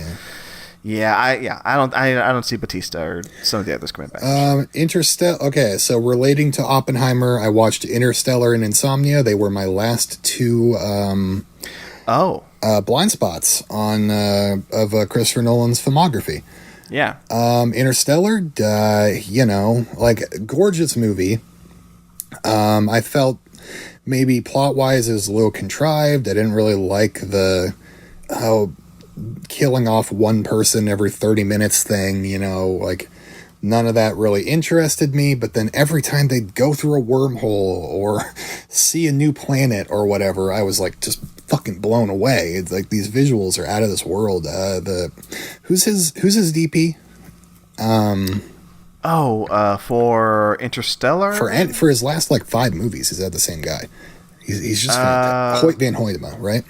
I don't see Batista or some of the others coming back. Interstellar. Okay, so relating to Oppenheimer, I watched Interstellar and Insomnia. They were my last two. Blind spots on of Christopher Nolan's filmography. Yeah. Interstellar. Like gorgeous movie. I felt. Maybe plot-wise, it was a little contrived. I didn't really like how killing off one person every 30 minutes thing, you know, like none of that really interested me. But then every time they'd go through a wormhole or see a new planet or whatever, I was like just fucking blown away. It's like these visuals are out of this world. Who's his DP? For Interstellar? For his last, like, 5 movies, he's had the same guy. He's just Hoyt Van Hoytema, right?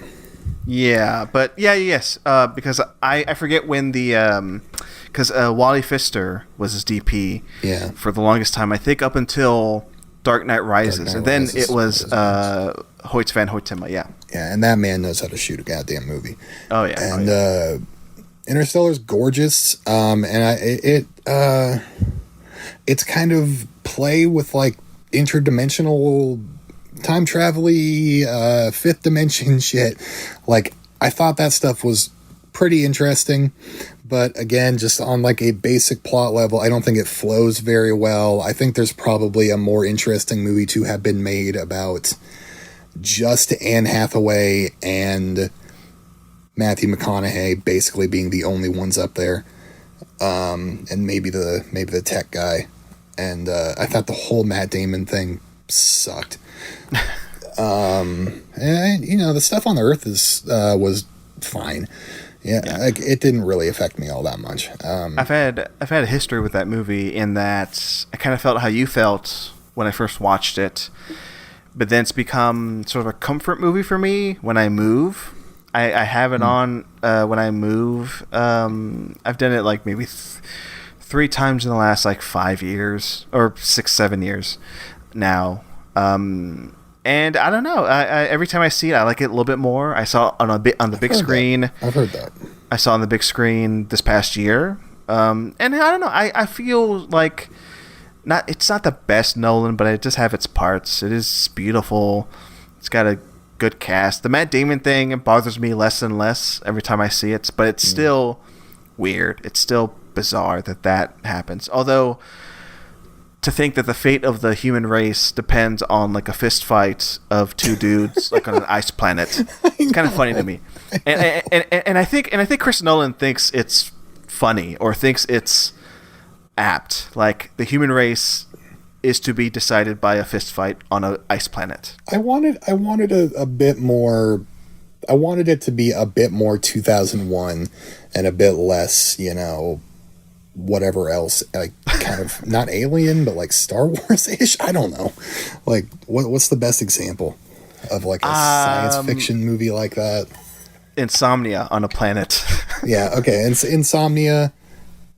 Yeah, but yes, because I forget when because Wally Pfister was his DP for the longest time, I think up until Dark Knight Rises, and then it was Hoyt Van Hoytema, yeah. Yeah, and that man knows how to shoot a goddamn movie. Oh, yeah. And Interstellar's gorgeous, and it's kind of play with like interdimensional time travel-y, fifth dimension shit. Like I thought that stuff was pretty interesting, but again, just on like a basic plot level, I don't think it flows very well. I think there's probably a more interesting movie to have been made about just Anne Hathaway and Matthew McConaughey basically being the only ones up there. And maybe the tech guy, and I thought the whole Matt Damon thing sucked. And the stuff on Earth was fine. Yeah, like, it didn't really affect me all that much. I've had a history with that movie in that I kind of felt how you felt when I first watched it, but then it's become sort of a comfort movie for me when I move. I have it on when I move. I've done it like maybe 3 times in the last like 5 years or 6-7 years now. And I don't know. I every time I see it, I like it a little bit more. I saw it on the big screen. I've heard that. I saw it on the big screen this past year. And I don't know. I feel like it's not the best Nolan, but it does have its parts. It is beautiful. It's got a good cast. The Matt Damon thing, it bothers me less and less every time I see it, but it's still weird. It's still bizarre that happens. Although, to think that the fate of the human race depends on like a fist fight of 2 dudes like on an ice planet, it's kind of funny to me. And I think Chris Nolan thinks it's funny or thinks it's apt. Like, the human race is to be decided by a fist fight on an ice planet. I wanted a bit more. I wanted it to be a bit more 2001 and a bit less, whatever else, like kind of not Alien, but like Star Wars-ish. I don't know. Like, what's the best example of like a science fiction movie like that? Insomnia on a planet. Yeah. Okay. Insomnia.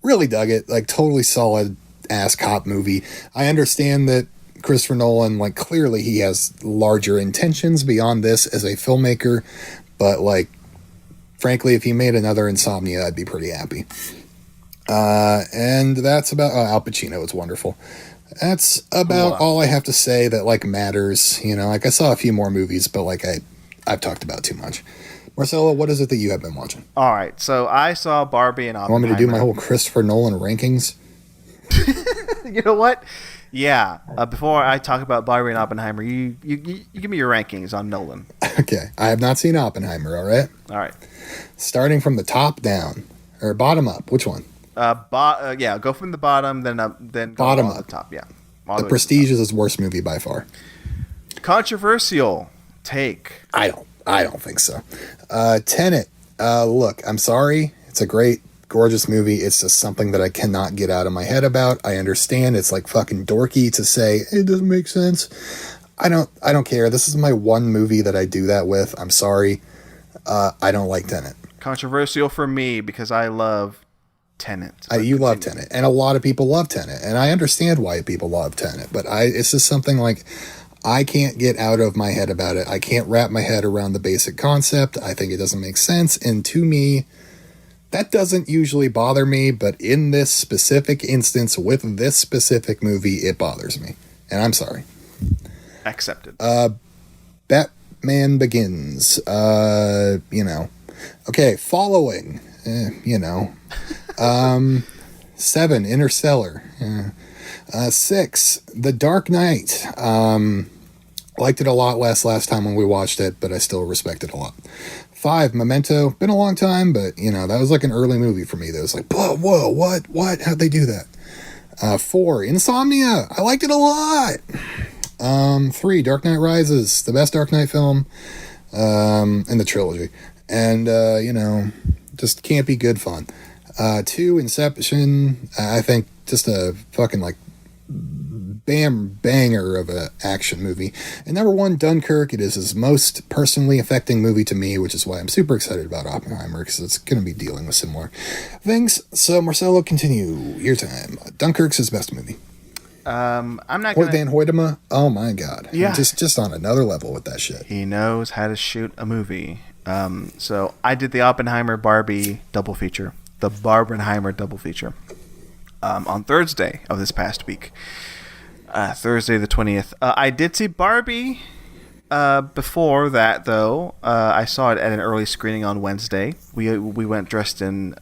Really dug it. Like, totally solid ass cop movie. I understand that Christopher Nolan, like, clearly he has larger intentions beyond this as a filmmaker, but like, frankly, if he made another Insomnia, I'd be pretty happy. And that's about Al Pacino. It's wonderful. That's about all I have to say that like matters. Like, I saw a few more movies, but like I've talked about too much. Marcelo, what is it that you have been watching? All right, so I saw Barbie and Oppenheimer. Want me to do my whole Christopher Nolan rankings? You know what? Yeah. Before I talk about Barbie and Oppenheimer, you give me your rankings on Nolan. Okay. I have not seen Oppenheimer, all right? All right. Starting from the top down, or bottom up, which one? Yeah, go from the bottom, then up, then go bottom all up. The top, yeah. The Prestige is his worst movie by far. Controversial take. I don't think so. Tenet. Look, I'm sorry. It's a great, gorgeous movie. It's just something that I cannot get out of my head about. I understand it's like fucking dorky to say it doesn't make sense. I don't care. This is my one movie that I do that with. I'm sorry. I don't like Tenet. Controversial for me because I love Tenet. You love Tenet, and a lot of people love Tenet, and I understand why people love Tenet. But it's just something like, I can't get out of my head about it. I can't wrap my head around the basic concept. I think it doesn't make sense. And to me, that doesn't usually bother me. But in this specific instance, with this specific movie, it bothers me. And I'm sorry. Accepted. Batman Begins. Okay, following. 7, Interstellar. 6, The Dark Knight. Liked it a lot last time when we watched it, but I still respect it a lot. 5, Memento. Been a long time, but that was like an early movie for me. That was like, whoa, what? How'd they do that? 4, Insomnia. I liked it a lot. 3, Dark Knight Rises, the best Dark Knight film in the trilogy, and just campy good fun. 2, Inception. I think just a fucking like banger of an action movie. And number 1, Dunkirk. It is his most personally affecting movie to me, which is why I'm super excited about Oppenheimer, because it's going to be dealing with similar things. So, Marcelo, continue your time. Dunkirk's his best movie. I'm not going Van Hoytema. Oh my god. Yeah. Just on another level with that shit. He knows how to shoot a movie. So I did the Oppenheimer Barbie double feature, the Barbenheimer double feature, on Thursday of this past week. Thursday the 20th. I did see Barbie before that, though. I saw it at an early screening on Wednesday. We went dressed in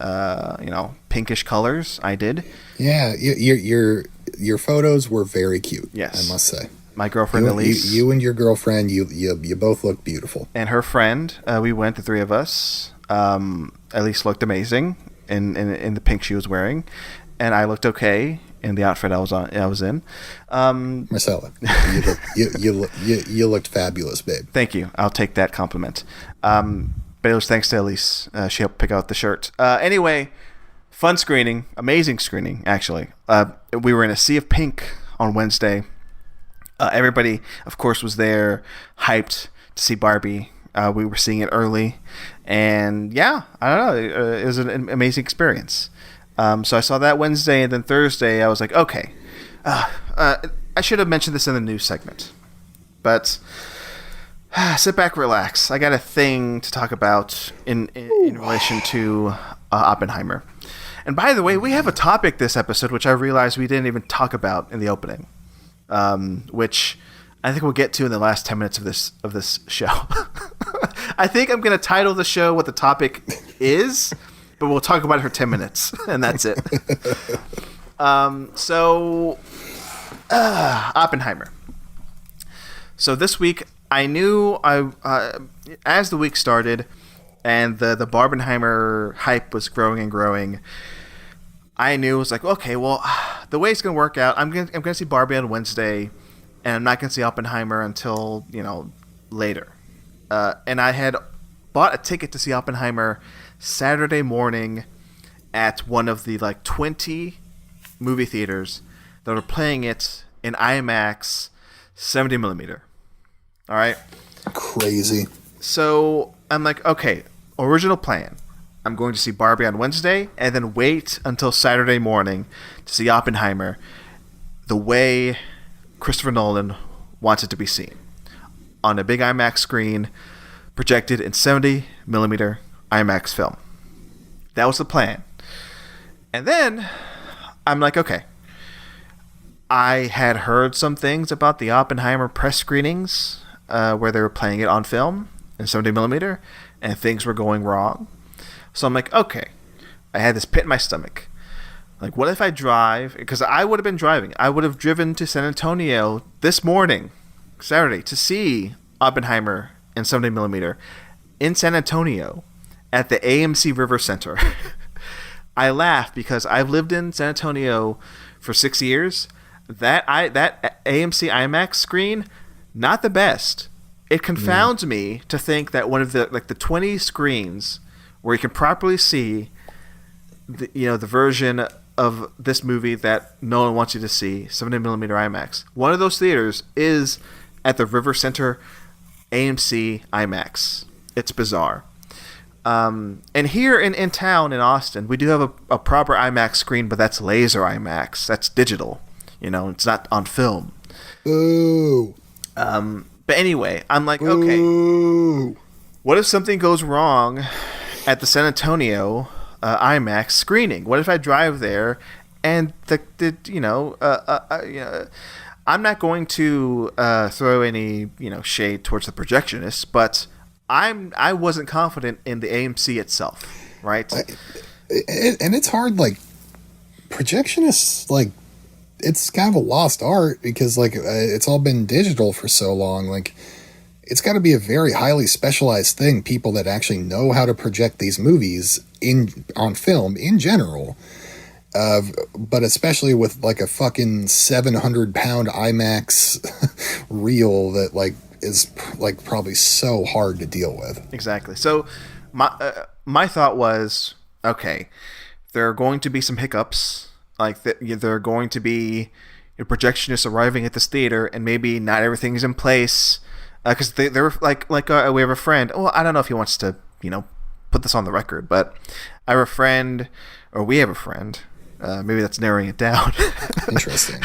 pinkish colors. I did. Yeah, your photos were very cute. Yes, I must say. My girlfriend Elise. You and your girlfriend, you both look beautiful. And her friend. We went, the 3 of us. Elise looked amazing in the pink she was wearing, and I looked okay in the outfit I was in. Marcelo, you looked fabulous, babe. Thank you. I'll take that compliment. But it was thanks to Elise. She helped pick out the shirt. Anyway, fun screening, amazing screening, actually. We were in a sea of pink on Wednesday. Everybody, of course, was there, hyped to see Barbie. We were seeing it early, and yeah, I don't know, it was an amazing experience. So I saw that Wednesday, and then Thursday I was like, okay, I should have mentioned this in the news segment, but sit back, relax. I got a thing to talk about in relation to Oppenheimer. And by the way, we have a topic this episode which I realized we didn't even talk about in the opening, which I think we'll get to in the last 10 minutes of this show. I think I'm going to title the show what the topic is, but we'll talk about it for 10 minutes, and that's it. Oppenheimer. So this week, I knew as the week started and the Barbenheimer hype was growing and growing, I knew it was like, okay, well, the way it's going to work out, I'm going to see Barbie on Wednesday, and I'm not going to see Oppenheimer until, later. And I had bought a ticket to see Oppenheimer Saturday morning at one of the 20 movie theaters that were playing it in IMAX 70 millimeter. All right. Crazy. So I'm like, okay, original plan. I'm going to see Barbie on Wednesday and then wait until Saturday morning to see Oppenheimer the way Christopher Nolan wants it to be seen, on a big IMAX screen, projected in 70 millimeter IMAX film. That was the plan. And then I'm like, okay, I had heard some things about the Oppenheimer press screenings where they were playing it on film in 70 millimeter, and things were going wrong. So I'm like, okay, I had this pit in my stomach. Like, what if I drive? Because I would have been driving. I would have driven to San Antonio this morning, Saturday, to see Oppenheimer in 70 millimeter in San Antonio at the AMC River Center. I laugh because I've lived in San Antonio for 6 years. That AMC IMAX screen, not the best. It confounds me to think that one of the 20 screens where you can properly see the version of this movie that Nolan wants you to see, 70 millimeter IMAX. One of those theaters is at the River Center AMC IMAX. It's bizarre. And here in town in Austin, we do have a proper IMAX screen, but that's laser IMAX. That's digital. It's not on film. Ooh. But anyway, I'm like, okay, what if something goes wrong at the San Antonio IMAX screening? What if I drive there and I'm not going to throw any shade towards the projectionists, but I wasn't confident in the AMC itself, right? And it's hard, projectionists, it's kind of a lost art because it's all been digital for so long. It's got to be a very highly specialized thing, people that actually know how to project these movies on film in general. But especially with a fucking 700-pound IMAX reel that is probably so hard to deal with. Exactly. So my thought was, okay, there are going to be some hiccups. There are going to be projectionists arriving at this theater, and maybe not everything's in place. Because they were we have a friend. Well, I don't know if he wants to put this on the record, but I have a friend, or we have a friend. Maybe that's narrowing it down. Interesting.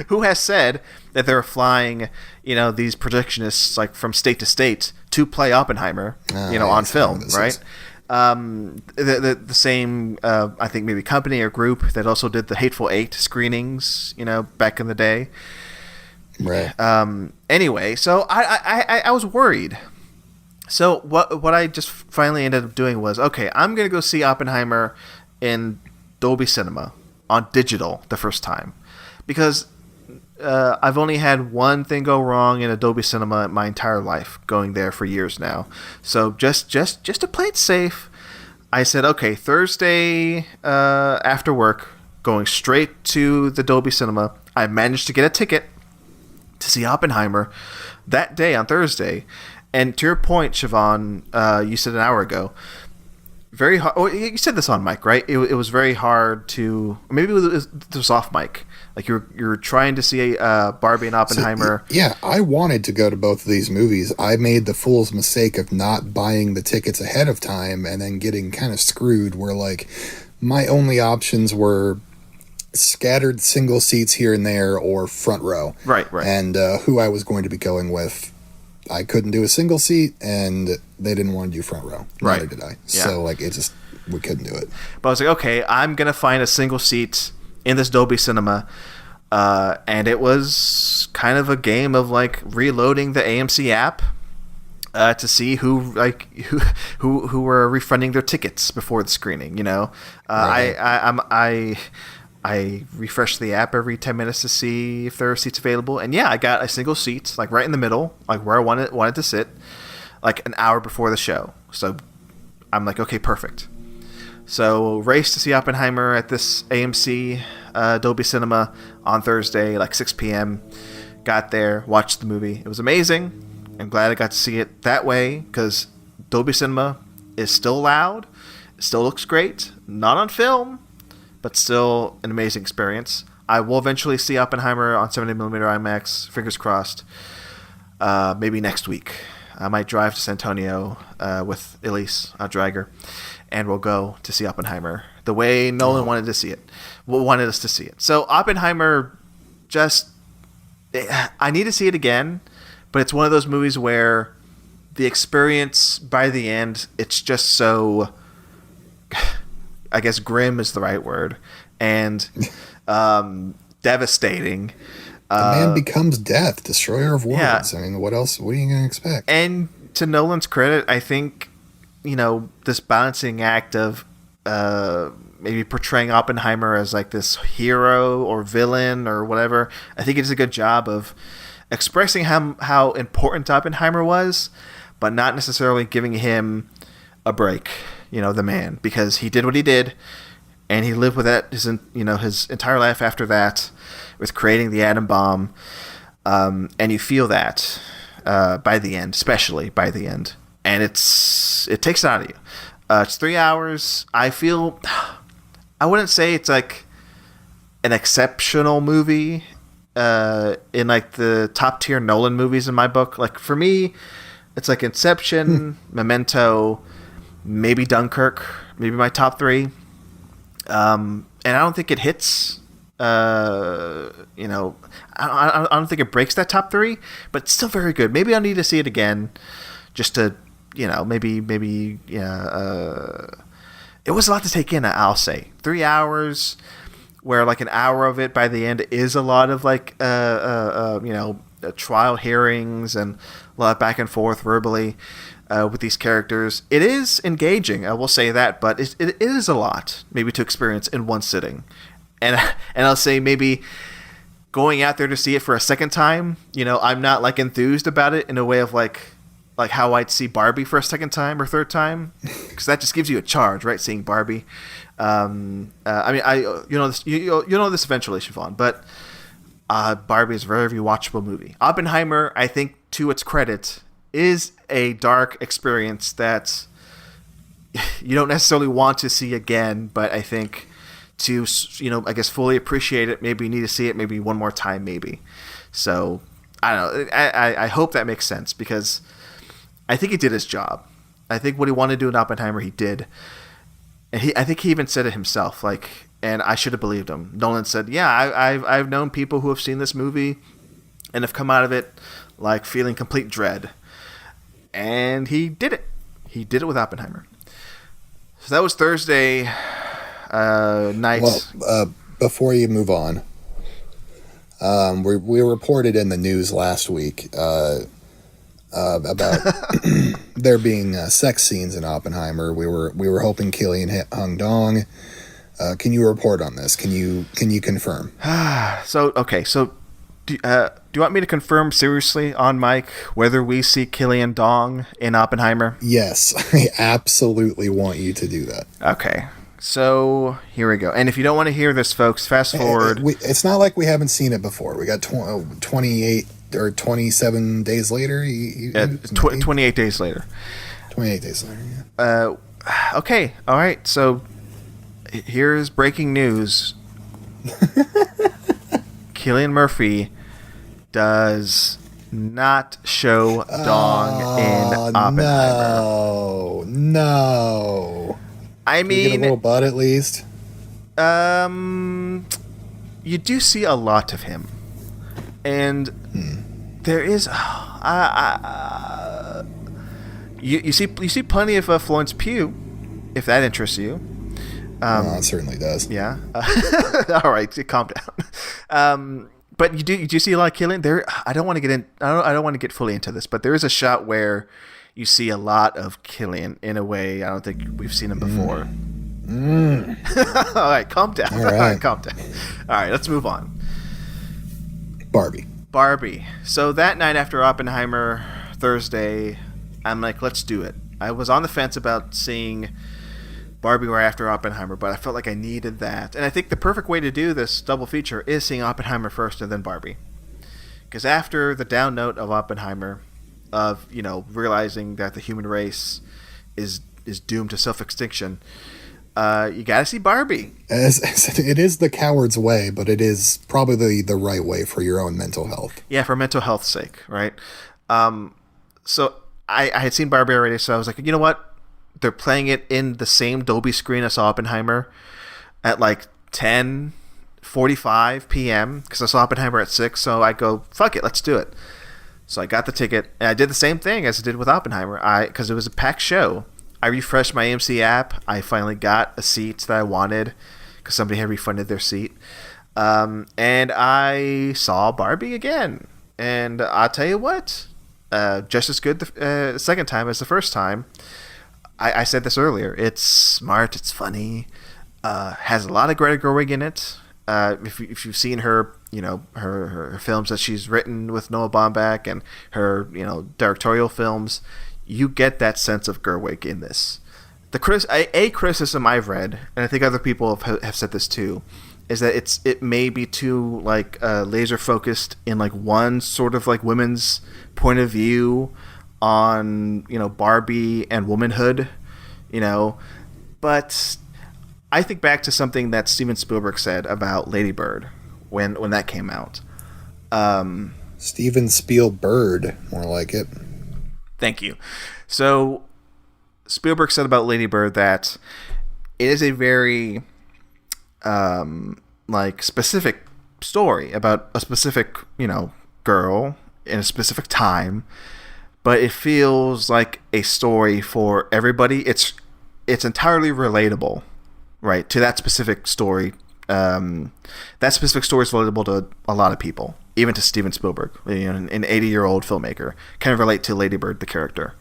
Who has said that they're flying, these projectionists from state to state to play Oppenheimer, on film, right? The same, I think maybe company or group that also did the Hateful Eight screenings, back in the day. Right. Anyway, so I was worried. So what I just finally ended up doing was, okay, I'm gonna go see Oppenheimer in Dolby Cinema on digital the first time, because I've only had one thing go wrong in a Dolby Cinema my entire life, going there for years now. So just to play it safe, I said, okay, Thursday after work, going straight to the Dolby Cinema. I managed to get a ticket to see Oppenheimer that day on Thursday. And to your point, Siobhan, you said an hour ago, very hard. Oh, you said this on mic, right? It was very hard to. Maybe it was off mic. Like you're trying to see Barbie and Oppenheimer. So, yeah, I wanted to go to both of these movies. I made the fool's mistake of not buying the tickets ahead of time and then getting kind of screwed. Where like my only options were scattered single seats here and there or front row. Right. And who I was going to be going with, I couldn't do a single seat, and they didn't want to do front row. Right. Neither did I. Yeah. So like we couldn't do it. But I was like, okay, I'm gonna find a single seat in this Dolby Cinema, and it was kind of a game of like reloading the AMC app to see who were refunding their tickets before the screening. You know, Right. I refresh the app every 10 minutes to see if there are seats available, and yeah, I got a single seat, like right in the middle, like where I wanted to sit, like an hour before the show. So I'm like, okay, perfect. So race to see Oppenheimer at this AMC Dolby Cinema on Thursday, like 6 p.m. Got there, watched the movie. It was amazing. I'm glad I got to see it that way because Dolby Cinema is still loud. It still looks great. Not on film, but still an amazing experience. I will eventually see Oppenheimer on 70mm IMAX, fingers crossed, maybe next week. I might drive to San Antonio with Elise, I'll drag her, and we'll go to see Oppenheimer the way Nolan wanted to see it. Wanted us to see it. So Oppenheimer, I need to see it again, but it's one of those movies where the experience by the end, it's just so, I guess grim is the right word, and devastating. The man becomes death, destroyer of worlds. Yeah. I mean, what else? What are you going to expect? And to Nolan's credit, I think, this balancing act of maybe portraying Oppenheimer as like this hero or villain or whatever, I think he does a good job of expressing how important Oppenheimer was, but not necessarily giving him a break, the man, because he did what he did, and he lived with that his entire life after that, with creating the atom bomb, and you feel that by the end, especially by the end, and it takes it out of you. It's 3 hours. I wouldn't say it's like an exceptional movie in like the top tier Nolan movies in my book. Like for me, it's like Inception, Memento, maybe Dunkirk, maybe my top three. And I don't think it hits. I don't think it breaks that top three, but it's still very good. Maybe I'll need to see it again, just to maybe it was a lot to take in. I'll say 3 hours, where like an hour of it by the end is a lot of like trial hearings and a lot of back and forth verbally with these characters. It is engaging, I will say that, but it is a lot maybe to experience in one sitting. And I'll say maybe going out there to see it for a second time, I'm not like enthused about it in a way of like how I'd see Barbie for a second time or third time, because that just gives you a charge, right? Seeing Barbie. This eventually, Siobhan, but Barbie is a very rewatchable movie. Oppenheimer, I think, to its credit, is a dark experience that you don't necessarily want to see again, but I think to fully appreciate it, maybe you need to see it maybe one more time, maybe. So I don't know. I hope that makes sense, because I think he did his job. I think what he wanted to do in Oppenheimer, he did. And I think he even said it himself, and I should have believed him. Nolan said, yeah, I've known people who have seen this movie and have come out of it like feeling complete dread. And he did it. He did it with Oppenheimer. So that was Thursday night. Well, before you move on, we reported in the news last week about there being sex scenes in Oppenheimer. We were hoping Killian hung dong. Can you report on this? Can you confirm? So do you want me to confirm seriously on mic whether we see Killian Dong in Oppenheimer? Yes, I absolutely want you to do that. Okay. So here we go. And if you don't want to hear this, folks, fast forward. It's not like we haven't seen it before. We got 28 or 27 days later. 28 days later. 28 days later, yeah. Okay, all right. So here's breaking news. Cillian Murphy does not show dong in Oppenheimer. No. I mean, get a little butt at least. You do see a lot of him, and there is. You see plenty of Florence Pugh, if that interests you. It certainly does. Yeah. All right, calm down. But you do see a lot of Cillian there. I don't want to get in. I don't want to get fully into this, but there is a shot where you see a lot of Cillian in a way I don't think we've seen him before. All right, calm down. All right, calm down. All right, let's move on. Barbie. So that night after Oppenheimer, Thursday, I'm like, let's do it. I was on the fence about seeing Barbie right after Oppenheimer, but I felt like I needed that. And I think the perfect way to do this double feature is seeing Oppenheimer first and then Barbie. Because after the down note of Oppenheimer, of, you know, realizing that the human race is doomed to self-extinction, you gotta see Barbie. It is the coward's way, but it is probably the right way for your own mental health. Yeah, for mental health's sake, right? So I had seen Barbie already, so I was like, you know what? They're playing it in the same Dolby screen as Oppenheimer at like 10:45 p.m. because I saw Oppenheimer at 6, so I go, fuck it, let's do it. So I got the ticket, and I did the same thing as I did with Oppenheimer. Because it was a packed show, I refreshed my AMC app. I finally got a seat that I wanted because somebody had refunded their seat. And I saw Barbie again. And I'll tell you what, just as good the second time as the first time. I said this earlier. It's smart. It's funny. Has a lot of Greta Gerwig in it. If you've seen her, you know, her films that she's written with Noah Baumbach and her, you know, directorial films, you get that sense of Gerwig in this. A criticism I've read, and I think other people have said this too, is that it may be too like laser focused in like one sort of like women's point of view on, you know, Barbie and womanhood, you know, but I think back to something that Steven Spielberg said about Lady Bird when that came out. Steven Spielberg, more like it. Thank you. So Spielberg said about Lady Bird that it is a very like specific story about a specific, you know, girl in a specific time, but it feels like a story for everybody. It's entirely relatable, right, to that specific story. That specific story is relatable to a lot of people, even to Steven Spielberg, you know, an 80-year-old filmmaker, kind of relate to Lady Bird, the character.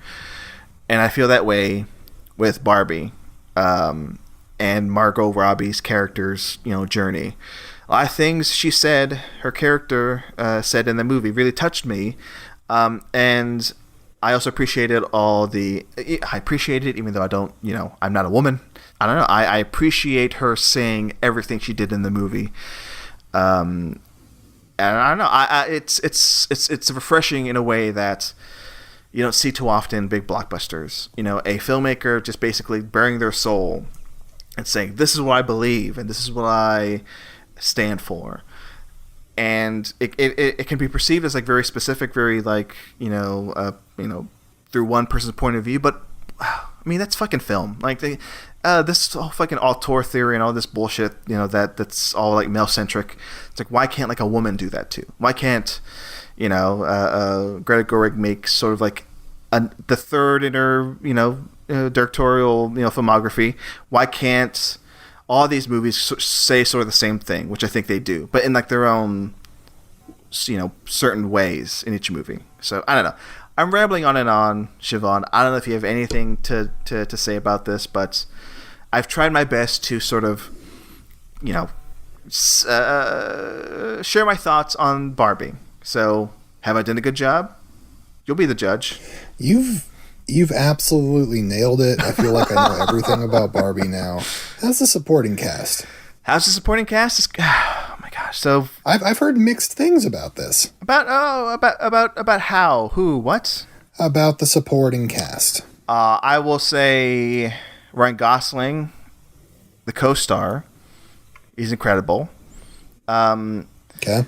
And I feel that way with Barbie and Margot Robbie's character's, you know, journey. A lot of things she said, her character said in the movie really touched me, and I also appreciated I appreciate it, even though I don't, you know, I'm not a woman. I don't know. I appreciate her saying everything she did in the movie. And I don't know. It's refreshing in a way that you don't see too often in big blockbusters. You know, a filmmaker just basically bearing their soul and saying, "This is what I believe, and this is what I stand for." And it can be perceived as like very specific, very like through one person's point of view. But I mean, that's fucking film. Like this whole fucking auteur theory and all this bullshit. You know, that's all like male centric. It's like, why can't like a woman do that too? Why can't, you know, Greta Gerwig make sort of like the third in her, you know, directorial, you know, filmography? Why can't all these movies say sort of the same thing, which I think they do, but in like their own, you know, certain ways in each movie. So I don't know. I'm rambling on and on, Siobhan. I don't know if you have anything to say about this, but I've tried my best to sort of, you know, share my thoughts on Barbie. So have I done a good job? You'll be the judge. You've You've absolutely nailed it. I feel like I know everything about Barbie now. How's the supporting cast? How's the supporting cast? Oh my gosh! So I've heard mixed things about this. about how, who, what? About the supporting cast. I will say Ryan Gosling, the co-star, he's incredible. Okay.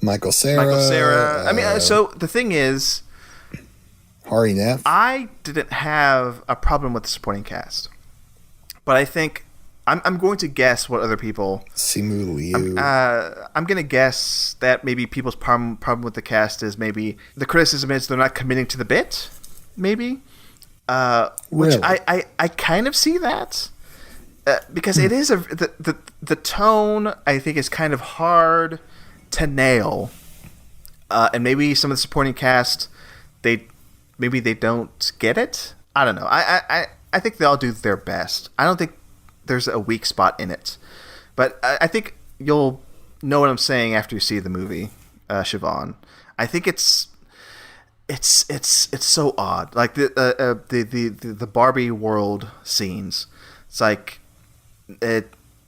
Michael Cera. I mean, so the thing is, Hari Nef. I didn't have a problem with the supporting cast, but I think I'm going to guess what other people. Simu Liu. I'm going to guess that maybe people's problem with the cast is maybe the criticism is they're not committing to the bit, maybe. Which Really? I kind of see that because it is the tone I think is kind of hard to nail, and maybe some of the supporting cast maybe they don't get it. I don't know. I think they all do their best. I don't think there's a weak spot in it, but I think you'll know what I'm saying after you see the movie, Siobhan. I think it's so odd. Like the Barbie world scenes. It's like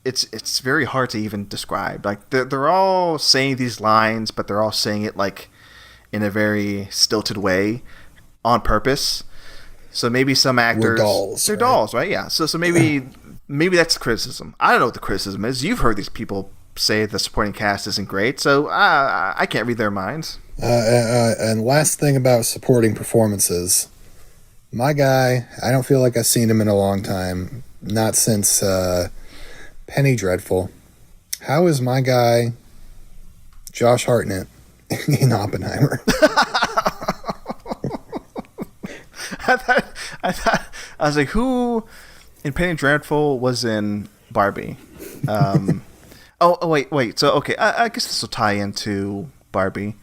it's very hard to even describe. Like they're all saying these lines, but they're all saying it like in a very stilted way on purpose. So maybe some actors they're dolls, right? Yeah. So maybe that's the criticism. I don't know what the criticism is. You've heard these people say the supporting cast isn't great, so I can't read their minds. And last thing about supporting performances, my guy, I don't feel like I've seen him in a long time, not since Penny Dreadful. How is my guy, Josh Hartnett, in Oppenheimer? I was like, who in Penny Dreadful was in Barbie? Wait. So, okay, I guess this will tie into Barbie.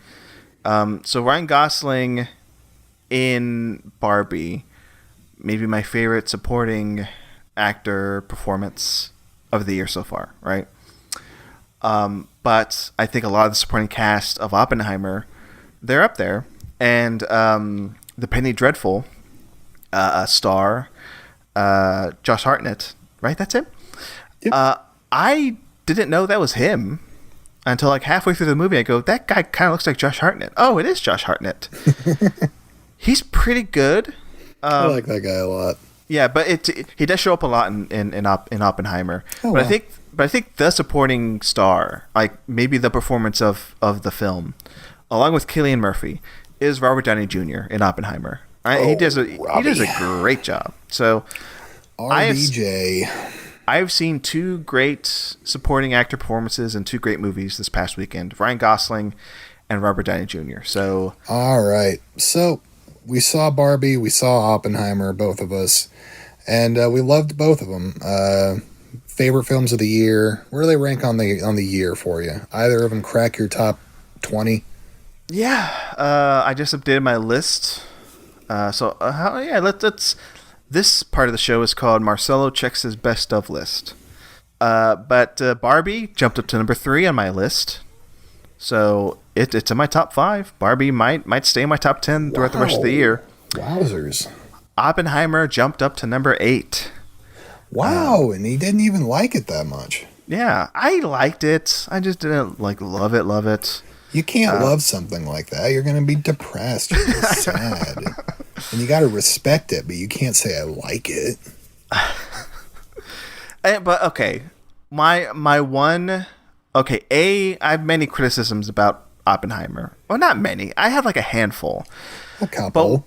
So Ryan Gosling in Barbie, maybe my favorite supporting actor performance of the year so far, right? But I think a lot of the supporting cast of Oppenheimer, they're up there. And the Penny Dreadful star, Josh Hartnett, right? That's him? Yep. I didn't know that was him until like halfway through the movie. I go, that guy kind of looks like Josh Hartnett. Oh, it is Josh Hartnett. He's pretty good. I like that guy a lot. Yeah, but he does show up a lot in Oppenheimer. Oh, but wow. I think the supporting star, like maybe the performance of the film, along with Cillian Murphy, is Robert Downey Jr. in Oppenheimer. He does a great job. So RDJ. I've seen two great supporting actor performances in two great movies this past weekend: Ryan Gosling and Robert Downey Jr. So all right, so we saw Barbie, we saw Oppenheimer, both of us, and we loved both of them. Favorite films of the year. Where do they rank on the year for you? Either of them crack your top 20? Yeah, I just updated my list. Let's. This part of the show is called Marcelo Checks His Best Of List. But Barbie jumped up to number 3 on my list. So it's in my top 5. Barbie might stay in my top 10 throughout the rest of the year. Wowzers. Oppenheimer jumped up to number 8. Wow, and he didn't even like it that much. Yeah, I liked it. I just didn't love it. You can't love something like that. You're going to be depressed. You're gonna be sad. And you got to respect it, but you can't say I like it. But okay, my one. Okay, I have many criticisms about Oppenheimer. Well, not many. I have like a handful. A couple. But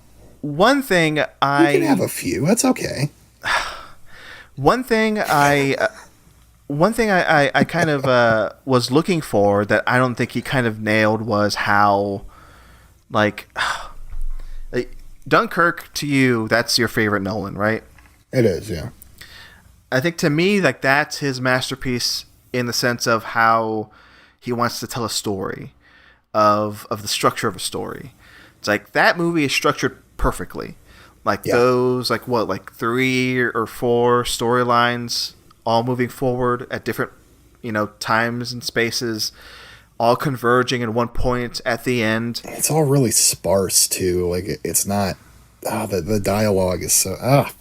one thing You can have a few. That's okay. One thing I kind of was looking for that I don't think he kind of nailed was how, like Dunkirk, to you, that's your favorite Nolan, right? It is, yeah. I think to me, like, that's his masterpiece in the sense of how he wants to tell a story, of the structure of a story. It's like that movie is structured perfectly. Like those, like 3 or 4 storylines all moving forward at different, times and spaces, all converging at one point at the end. It's all really sparse too. Like it's not the dialogue is so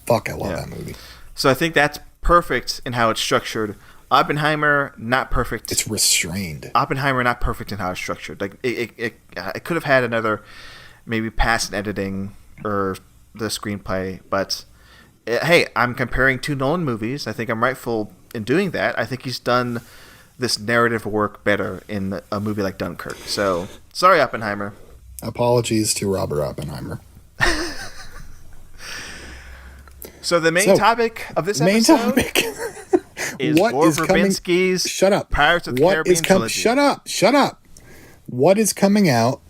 fuck. I love that movie. So I think that's perfect in how it's structured. Oppenheimer, not perfect. It's restrained. Oppenheimer, not perfect in how it's structured. Like it could have had another maybe pass in editing or the screenplay, but hey, I'm comparing two Nolan movies. I think I'm rightful in doing that. I think he's done this narrative work better in a movie like Dunkirk. So sorry, Oppenheimer. Apologies to Robert Oppenheimer. So the main topic of this episode is what Gore is Verbinski's Shut up. Pirates of the Caribbean Trilogy. Shut up. What is coming out?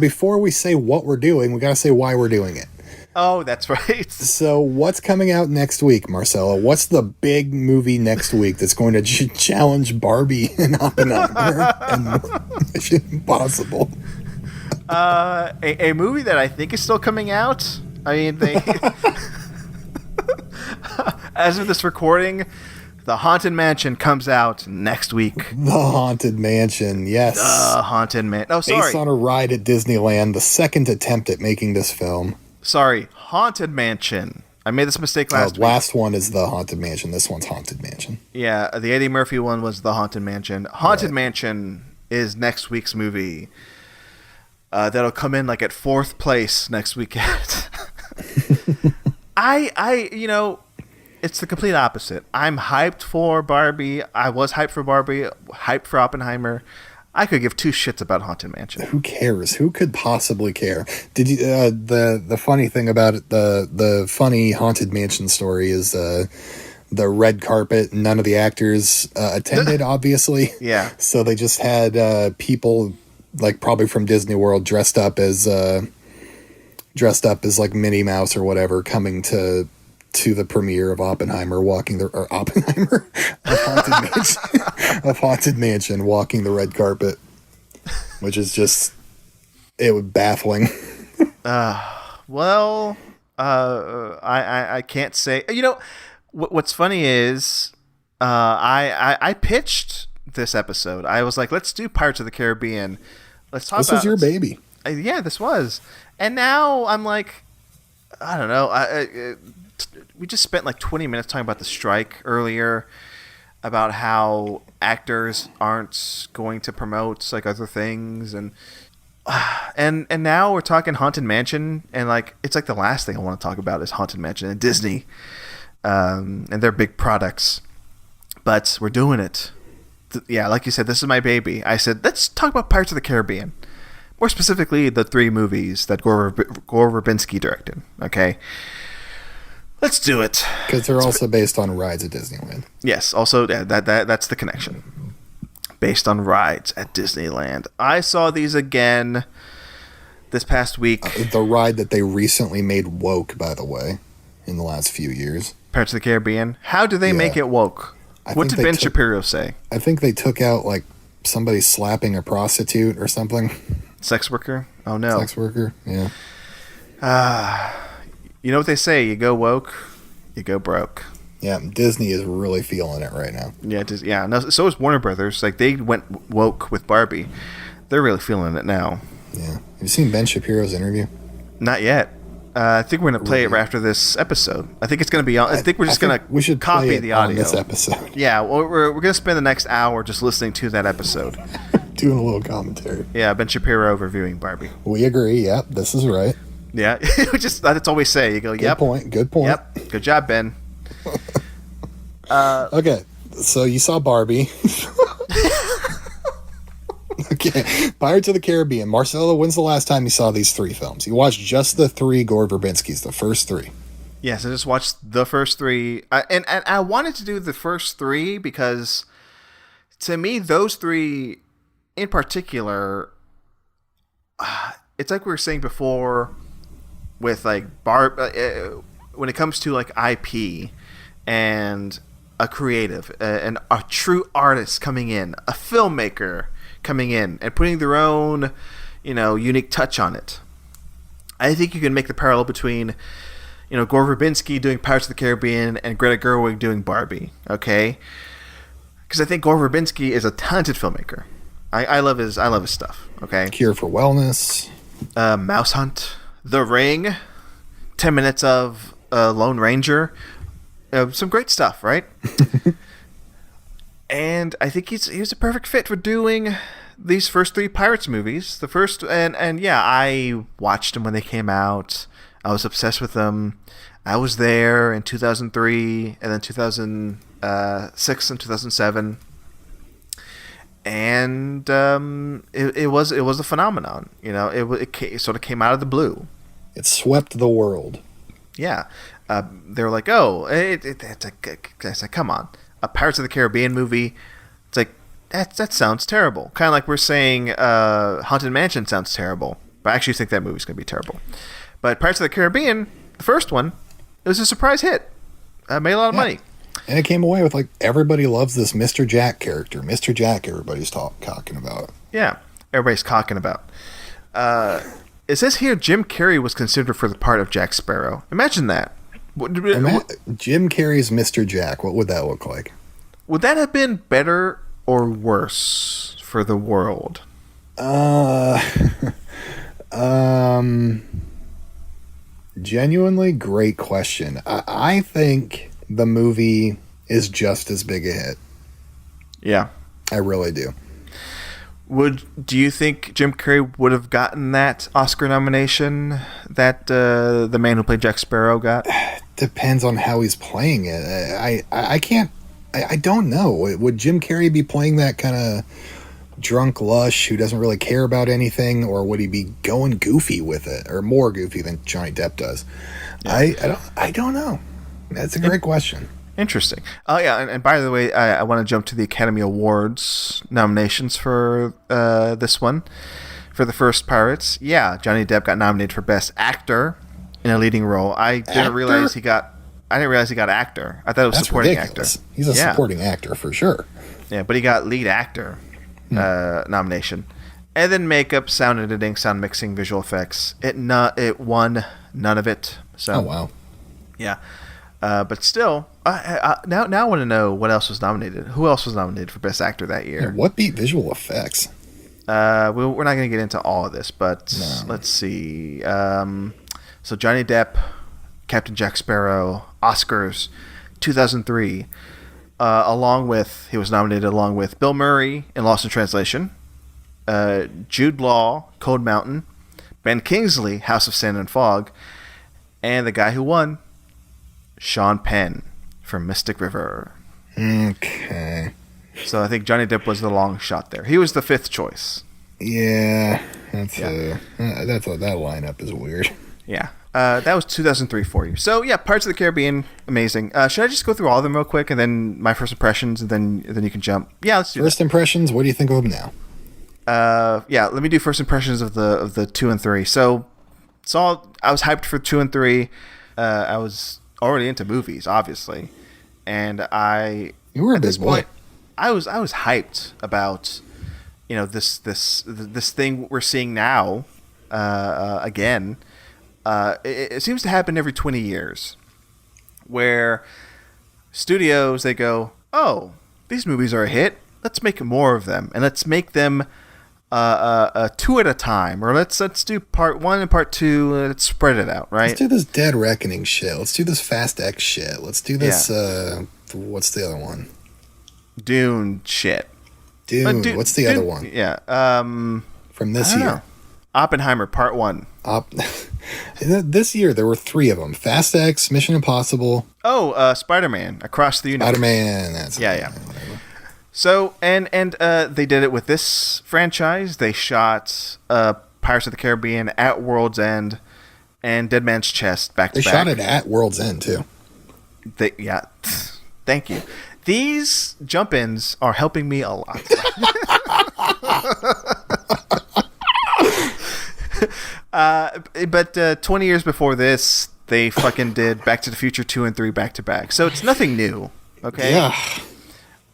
Before we say what we're doing, we got to say why we're doing it. Oh, that's right. So what's coming out next week, Marcelo? What's the big movie next week that's going to challenge Barbie and Oppenheimer and Mission Impossible? A movie that I think is still coming out. I mean, they as of this recording, The Haunted Mansion comes out next week. The Haunted Mansion, yes. The Haunted Mansion. Oh, sorry. Based on a ride at Disneyland, the second attempt at making this film. Sorry, Haunted Mansion. I made this mistake last week. Last one is The Haunted Mansion. This one's Haunted Mansion. Yeah, the Eddie Murphy one was The Haunted Mansion. Haunted Mansion is next week's movie. That'll come in like at 4th place next weekend. It's the complete opposite. I'm hyped for Barbie. I was hyped for Barbie, hyped for Oppenheimer. I could give two shits about Haunted Mansion. Who cares? Who could possibly care? Did you? The funny thing about it, the funny Haunted Mansion story is the red carpet. None of the actors attended, obviously. Yeah. So they just had people like probably from Disney World dressed up as like Minnie Mouse or whatever, coming to the premiere of Oppenheimer, of Haunted Mansion, walking the red carpet, which is just baffling. I can't say. What's funny is I pitched this episode. I was like, let's do Pirates of the Caribbean. Let's talk. This was your baby. Yeah, this was. And now I'm like, I don't know. We just spent like 20 minutes talking about the strike earlier, about how actors aren't going to promote like other things, and now we're talking Haunted Mansion, and like it's like the last thing I want to talk about is Haunted Mansion and Disney, and their big products. But we're doing it. Yeah, like you said, this is my baby. I said, let's talk about Pirates of the Caribbean. More specifically, the 3 movies that Gore Verbinski directed. Okay, let's do it. Because they're also based on rides at Disneyland. Yes, also that's the connection. Based on rides at Disneyland. I saw these again this past week. The ride that they recently made woke, by the way, in the last few years. Pirates of the Caribbean. How did they make it woke? What did Ben Shapiro say? I think they took out like somebody slapping a prostitute or something. Sex worker? Oh no. Sex worker, yeah. You know what they say, you go woke, you go broke. Yeah, Disney is really feeling it right now. Yeah, no, so is Warner Brothers. Like, they went woke with Barbie. They're really feeling it now. Yeah. Have you seen Ben Shapiro's interview? Not yet. I think we're going to play it right after this episode. I think it's going to be on. I think we're just going to copy the audio. On this episode. Yeah, well, we're going to spend the next hour just listening to that episode. Doing a little commentary. Yeah, Ben Shapiro reviewing Barbie. We agree. Yep, this is right. Yeah, that's all we say. You go, yep. Good point. Yep, good job, Ben. Okay, so you saw Barbie. Okay, Pirates of the Caribbean. Marcelo, when's the last time you saw these 3 films? You watched just the 3 Gore Verbinskis, the first 3. Yes, I just watched the first 3. And I wanted to do the first 3 because, to me, those 3 in particular, it's like we were saying before with like when it comes to like IP and a creative and a true artist coming in, a filmmaker coming in and putting their own, unique touch on it. I think you can make the parallel between, Gore Verbinski doing Pirates of the Caribbean and Greta Gerwig doing Barbie. Okay, because I think Gore Verbinski is a talented filmmaker. I love his stuff. Okay, Cure for Wellness, Mouse Hunt, The Ring. 10 minutes of Lone Ranger. Some great stuff, right? And I think he's a perfect fit for doing these first 3 Pirates movies. The first, and yeah, I watched them when they came out. I was obsessed with them. I was there in 2003 and then 2006 and 2007. And it was a phenomenon. You know, it sort of came out of the blue. It swept the world. Yeah. They were like, oh, it's like, come on. A Pirates of the Caribbean movie. It's like, that sounds terrible. Kind of like we're saying Haunted Mansion sounds terrible. But I actually think that movie's going to be terrible. But Pirates of the Caribbean, the first one, it was a surprise hit. Made a lot of money. And it came away with, like, everybody loves this Mr. Jack character. Mr. Jack, everybody's talking about. Yeah, everybody's talking about. It says here Jim Carrey was considered for the part of Jack Sparrow. Imagine that. Jim Carrey's Mr. Jack, what would that look like? Would that have been better or worse for the world? Genuinely great question. I think the movie is just as big a hit. Yeah. I really do. Do you think Jim Carrey would have gotten that Oscar nomination that the man who played Jack Sparrow got? Depends on how he's playing it. I don't know. Would Jim Carrey be playing that kind of drunk lush who doesn't really care about anything, or would he be going goofy with it, or more goofy than Johnny Depp does? Yeah. I don't know. That's a great question. Interesting. Oh yeah, and by the way, I want to jump to the Academy Awards nominations for this one, for the first Pirates. Yeah, Johnny Depp got nominated for Best Actor in a leading role. I didn't realize he got actor. I thought it was supporting ridiculous. actor. He's a supporting actor for sure. Yeah, but he got lead actor nomination, and then makeup, sound editing, sound mixing, visual effects. It won none of it. So. Oh wow. Yeah. But still, now I want to know what else was nominated. Who else was nominated for Best Actor that year? Yeah, what beat visual effects? We're not going to get into all of this, but let's see. So Johnny Depp, Captain Jack Sparrow, Oscars, 2003. He was nominated along with Bill Murray in Lost in Translation, Jude Law, Cold Mountain, Ben Kingsley, House of Sand and Fog, and the guy who won, Sean Penn from Mystic River. Okay. So I think Johnny Depp was the long shot there. He was the 5th choice. Yeah, that lineup is weird. Yeah. That was 2003 for you. So yeah, Pirates of the Caribbean, amazing. Should I just go through all of them real quick, and then my first impressions, and then you can jump? Yeah, let's do first impressions. What do you think of them now? Yeah, let me do first impressions of the 2 and 3. So I was hyped for 2 and 3. I was already into movies, obviously, and you were a big boy. I was hyped about this thing we're seeing now again. It seems to happen every 20 years, where studios, they go, oh, these movies are a hit, let's make more of them, and let's make them 2 at a time, or let's do part 1 and part 2. Let's spread it out, right? Let's do this Dead Reckoning shit. Let's do this Fast X shit. Let's do this. What's the other one? Dune shit. Dune. What's the other one? Yeah. From this year. Oppenheimer Part 1. This year there were 3 of them: Fast X, Mission Impossible. Oh, Spider-Man Across the Universe. Spider-Man. That's whatever. So and they did it with this franchise. They shot Pirates of the Caribbean at World's End and Dead Man's Chest back to back. They shot it at World's End too. Thank you. These jump-ins are helping me a lot. But 20 years before this, they fucking did Back to the Future 2 and 3 back to back. So it's nothing new. Okay. Yeah.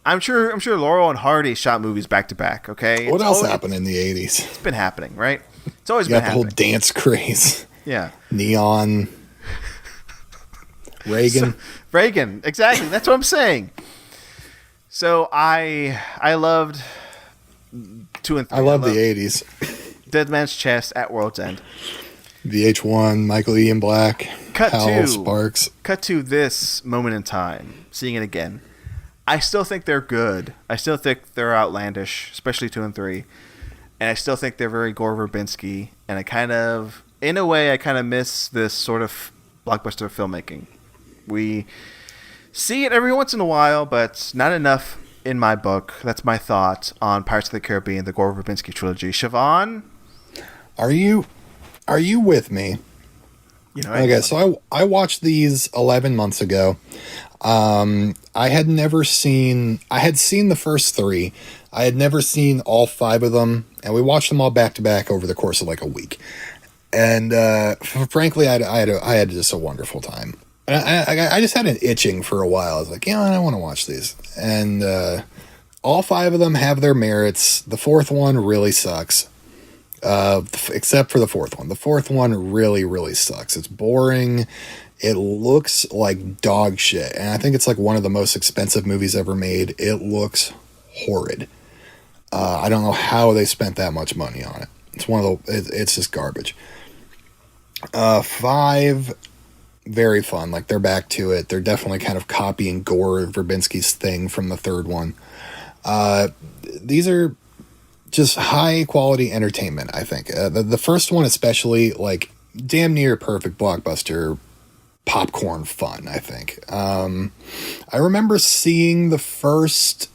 I'm sure Laurel and Hardy shot movies back to back, okay? What else happened in the 80s? It's been happening, right? It's always been happening. The whole dance craze. Yeah. Neon. Reagan. Reagan, exactly. That's what I'm saying. So I loved 2 and 3. I love the 80s. Dead Man's Chest at World's End. VH1, Michael Ian Black. cut to this moment in time, seeing it again. I still think they're good. I still think they're outlandish, especially 2 and 3. And I still think they're very Gore Verbinski. And in a way, I kind of miss this sort of blockbuster filmmaking. We see it every once in a while, but not enough in my book. That's my thought on Pirates of the Caribbean, the Gore Verbinski trilogy. Siobhan? Are you with me? Okay, so I watched these 11 months ago. I had seen the first 3. I had never seen all 5 of them, and we watched them all back to back over the course of like a week. And frankly, I had just a wonderful time. And I just had an itching for a while. I was like, I want to watch these. And all 5 of them have their merits. The 4th one really sucks. Except for the 4th one. The 4th one really, really sucks. It's boring. It looks like dog shit. And I think it's like one of the most expensive movies ever made. It looks horrid. I don't know how they spent that much money on it. It's just garbage. 5, very fun. Like, they're back to it. They're definitely kind of copying Gore Verbinski's thing from the 3rd one. These are just high quality entertainment, I think. The first one especially, like, damn near perfect blockbuster popcorn fun, I think. I remember seeing the first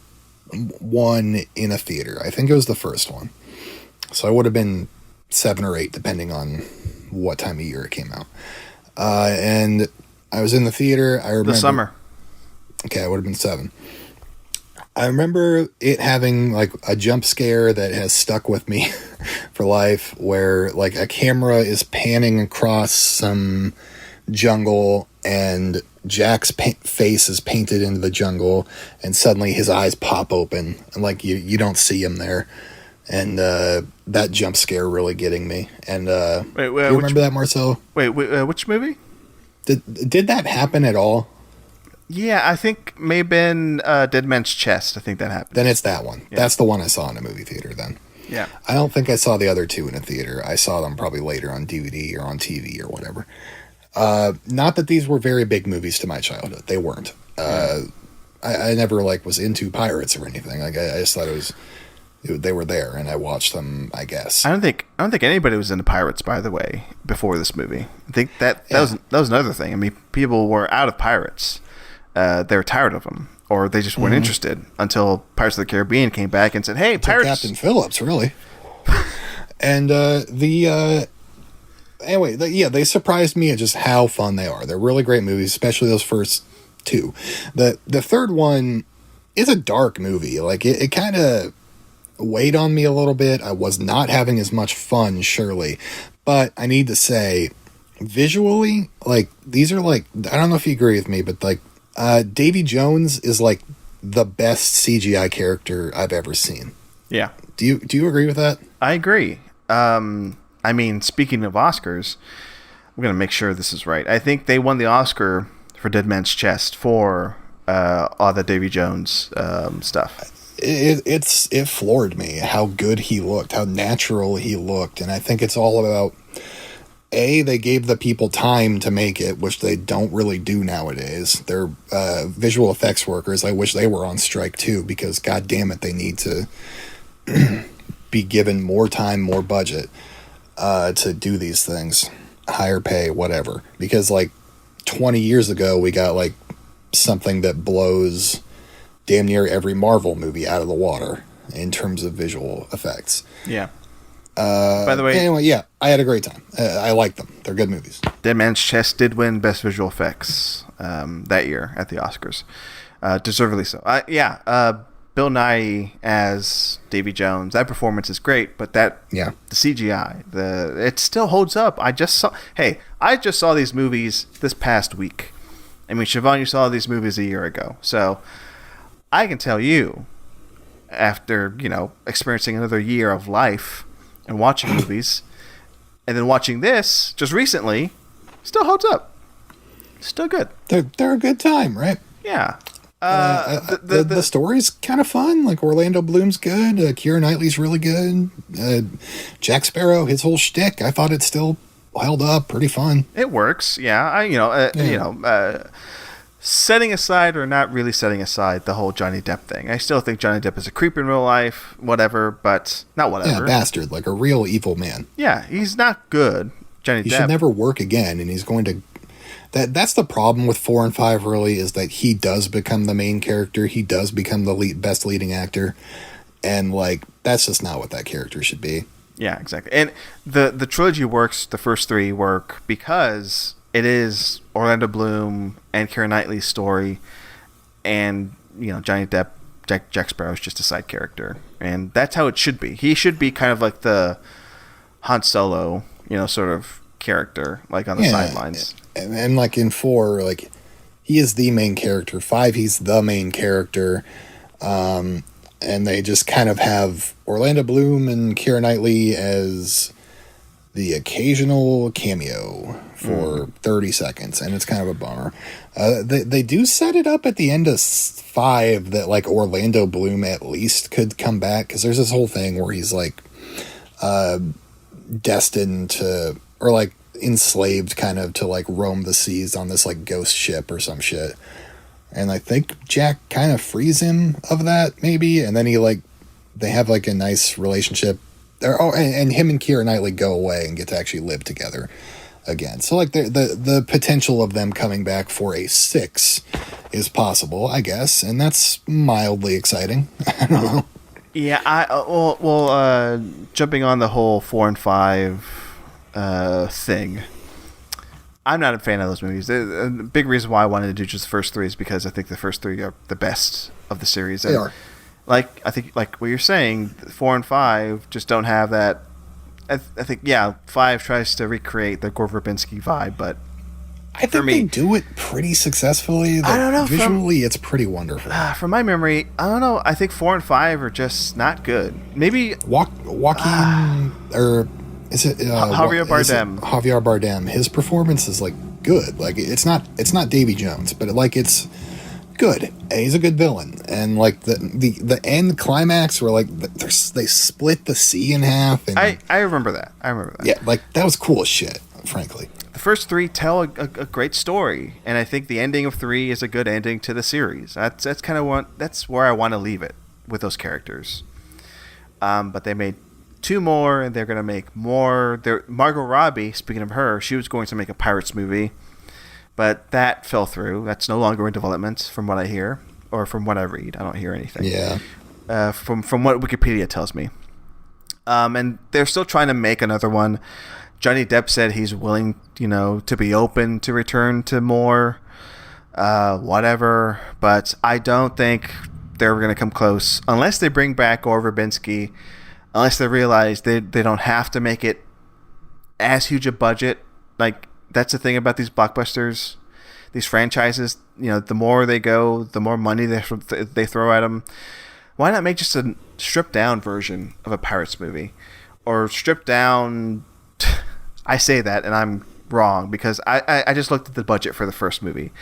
one in a theater. I think it was the first one. So I would have been 7 or 8, depending on what time of year it came out. And I was in the theater. I remember the summer. Okay, I would have been 7. I remember it having like a jump scare that has stuck with me for life, where like a camera is panning across some jungle and Jack's face is painted into the jungle, and suddenly his eyes pop open and like you don't see him there. And that jump scare really getting me. And do you remember that, Marcelo? Wait, which movie? Did that happen at all? Yeah, I think may have been Dead Man's Chest. I think that happened. Then it's that one. Yeah. That's the one I saw in a movie theater then. Yeah. I don't think I saw the other 2 in a theater. I saw them probably later on DVD or on TV or whatever. Not that these were very big movies to my childhood. They weren't. I never like was into pirates or anything. Like I just thought they were there, and I watched them, I guess. I don't think anybody was into pirates, by the way, before this movie. I think that was another thing. I mean, people were out of pirates. They were tired of them, or they just weren't interested until Pirates of the Caribbean came back and said, "Hey, pirates!" Captain Phillips, really. And anyway, they surprised me at just how fun they are. They're really great movies, especially those first 2. The 3rd one is a dark movie. Like it kind of weighed on me a little bit. I was not having as much fun, surely, but I need to say, visually, like these are like, I don't know if you agree with me, but like Davy Jones is like the best CGI character I've ever seen. Yeah. Do you agree with that? I agree. I mean, speaking of Oscars, I'm going to make sure this is right. I think they won the Oscar for Dead Man's Chest for all the Davy Jones stuff. It floored me how good he looked, how natural he looked. And I think it's all about, they gave the people time to make it, which they don't really do nowadays. They're visual effects workers. I wish they were on strike too, because God damn it, they need to be given more time, more budget to do these things, higher pay, whatever. Because like 20 years ago, we got like something that blows damn near every Marvel movie out of the water in terms of visual effects. Yeah. By the way, anyway, yeah, I had a great time. I like them. They're good movies. Dead Man's Chest did win Best Visual Effects that year at the Oscars. Deservedly so. Bill Nighy as Davy Jones, that performance is great, but the CGI, it still holds up. I just saw these movies this past week. I mean, Siobhan, you saw these movies a year ago. So I can tell you, after, experiencing another year of life and watching movies, and then watching this just recently, still holds up. Still good. They're a good time, right? Yeah. The story's kind of fun. Like, Orlando Bloom's good. Keira Knightley's really good. Jack Sparrow, his whole shtick, I thought it still held up, pretty fun. It works, yeah. Setting aside or not really setting aside the whole Johnny Depp thing. I still think Johnny Depp is a creep in real life, whatever, but not whatever. Yeah, bastard, like a real evil man. Yeah, he's not good, Johnny Depp. He should never work again, and he's going to... That's the problem with 4 and 5, really, is that he does become the main character. He does become the best leading actor. And, like, that's just not what that character should be. Yeah, exactly. And the trilogy works, the first 3 work, because it is Orlando Bloom and Keira Knightley's story, and Johnny Depp, Jack Sparrow is just a side character, and that's how it should be. He should be kind of like the Han Solo, sort of character, like on the sidelines. And like in 4, like he is the main character. 5, he's the main character, and they just kind of have Orlando Bloom and Keira Knightley as the occasional cameo for 30 seconds, and it's kind of a bummer. They do set it up at the end of 5 that like Orlando Bloom at least could come back, because there's this whole thing where he's like destined to, or like enslaved kind of to like roam the seas on this like ghost ship or some shit. And I think Jack kind of frees him of that, maybe, and then they have like a nice relationship. And him and Keira Knightley go away and get to actually live together again. So like the potential of them coming back for a 6 is possible, I guess, and that's mildly exciting. I don't know. Yeah, jumping on the whole 4 and 5 thing, I'm not a fan of those movies. The big reason why I wanted to do just the first 3 is because I think the first 3 are the best of the series. They are. Like, I think, like what you're saying, 4 and 5 just don't have that. I think, 5 tries to recreate the Gore Verbinski vibe, but I think they do it pretty successfuri. I don't know. Visually, it's pretty wonderful. From my memory, I don't know. I think 4 and 5 are just not good. Maybe Joaquin, or is it Javier Bardem? Javier Bardem. His performance is like good. Like it's not Davy Jones, but it's good. And he's a good villain. And like the end climax where like they split the sea in half. And I remember that. Yeah, like that was cool as shit, frankly. The first 3 tell a great story, and I think the ending of 3 is a good ending to the series. That's kind of that's where I want to leave it with those characters. But they made 2 more, and they're going to make more. Margot Robbie, speaking of her, she was going to make a Pirates movie, but that fell through. That's no longer in development, from what I hear, or from what I read. I don't hear anything. Yeah. From what Wikipedia tells me. And they're still trying to make another one. Johnny Depp said he's willing, to be open to return to more, whatever. But I don't think they're going to come close unless they bring back Gore Verbinski. Unless they realize they don't have to make it as huge a budget. Like, that's the thing about these blockbusters, these franchises. The more they go, the more money they throw at them. Why not make just a stripped down version of a Pirates movie, or stripped down? I say that and I'm wrong because I just looked at the budget for the first movie.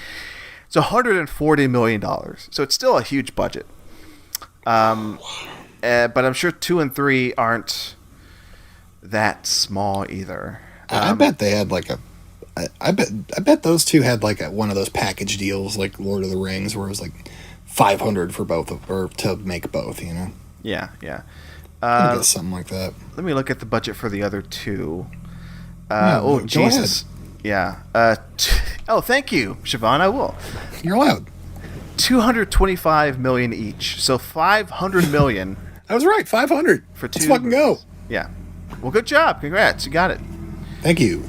It's $140 million, so it's still a huge budget. But I'm sure 2 and 3 aren't that small either. I bet they had like I bet those 2 had like one of those package deals like Lord of the Rings where it was like $500 for both or to make both. Yeah. I guess something like that. Let me look at the budget for the other 2. Jesus. Yeah. Thank you, Siobhan. I will. You're allowed. $225 million each, so $500 million. I was right. 500 for 2. Let's fucking go. Yeah. Well, good job. Congrats. You got it. Thank you.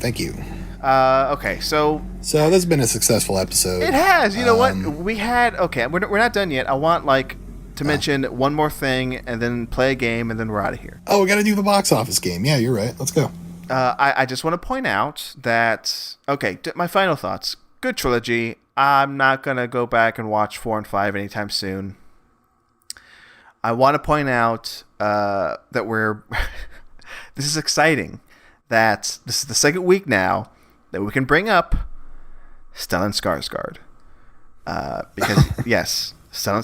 Okay, so this has been a successful episode. It has. You know what? We had. Okay, we're not done yet. I want to mention one more thing, and then play a game, and then we're out of here. Oh, we got to do the box office game. Yeah, you're right. Let's go. I just want to point out that, my final thoughts. Good trilogy. I'm not going to go back and watch 4 and 5 anytime soon. I want to point out that this is exciting, that this is the second week now that we can bring up Stellan Skarsgård. Because, yes, Stellan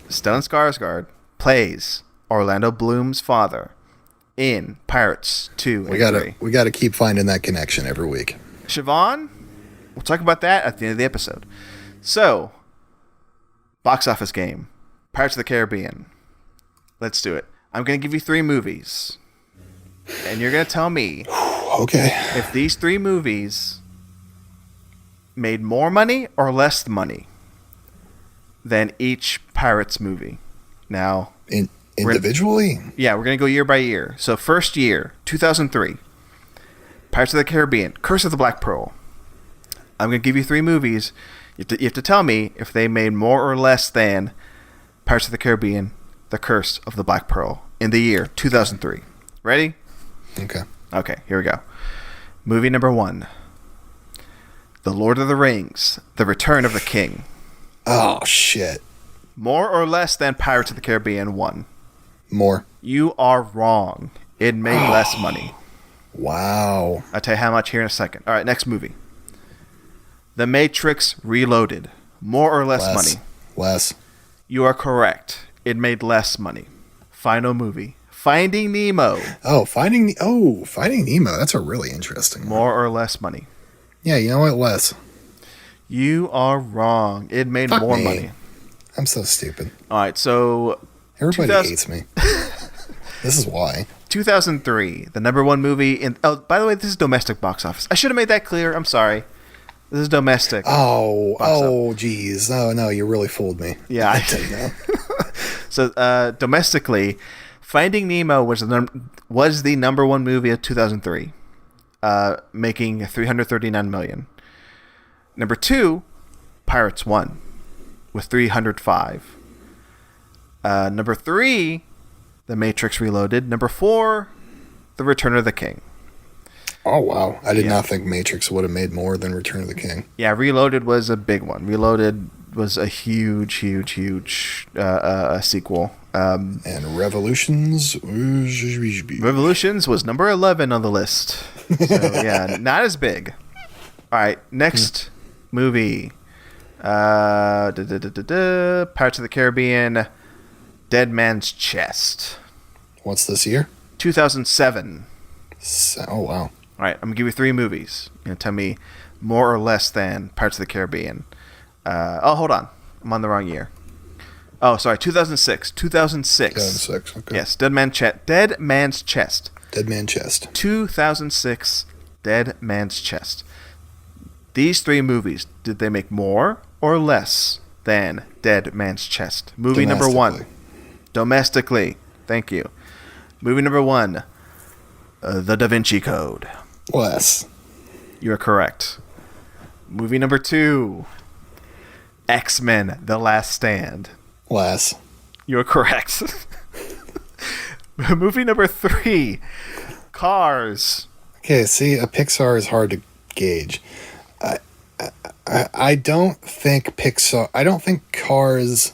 Skarsgård plays Orlando Bloom's father in Pirates 2 We and 3. gotta keep finding that connection every week. Siobhan, we'll talk about that at the end of the episode. So, box office game, Pirates of the Caribbean. Let's do it. I'm going to give you 3 movies, and you're going to tell me Okay. if these 3 movies made more money or less money than each Pirates movie. Now, Individually? we're going to go year by year. So, first year, 2003, Pirates of the Caribbean, Curse of the Black Pearl. I'm going to give you 3 movies. You have to tell me if they made more or less than Pirates of the Caribbean, The Curse of the Black Pearl in the year 2003. Ready? Okay. Okay, here we go. Movie number 1. The Lord of the Rings, The Return of the King. Oh, shit. More or less than Pirates of the Caribbean 1? More. You are wrong. It made less money. Wow. I'll tell you how much here in a second. All right, next movie. The Matrix Reloaded. More or less money? Less. You are correct. It made less money. Final movie. Finding Nemo. Oh, Finding Nemo. That's a really interesting one. More or less money? Yeah, you know what? Less. You are wrong. It made more money. I'm so stupid. All right, so everybody hates me. This is why. 2003, the number 1 movie in. Oh, by the way, this is domestic box office. I should have made that clear. I'm sorry. This is domestic. Geez. Oh no, you really fooled me. Yeah, I didn't know. So domestically, Finding Nemo was the number 1 movie of 2003, making $339 million. Number 2, Pirates 1, with $305. Number 3, The Matrix Reloaded. Number 4, The Return of the King. Oh, wow. I did not think Matrix would have made more than Return of the King. Yeah, Reloaded was a big one. Reloaded was a huge sequel. And Revolutions was number 11 on the list. So, yeah, not as big. All right, next movie. Pirates of the Caribbean, Dead Man's Chest. What's this year? 2007. Oh, wow. All right, I'm going to give you 3 movies. You're going to tell me more or less than Pirates of the Caribbean. Hold on. I'm on the wrong year. Oh, sorry, 2006. 2006, okay. Yes, Dead Man's Chest. Dead Man Chest. 2006, Dead Man's Chest. These 3 movies, did they make more or less than Dead Man's Chest? Movie number 1. Domestically. Thank you. Movie number 1. The Da Vinci Code. Less. You are correct. Movie number 2. X-Men: The Last Stand. Less. You are correct. Movie number 3. Cars. Okay, see, a Pixar is hard to gauge. I don't think Cars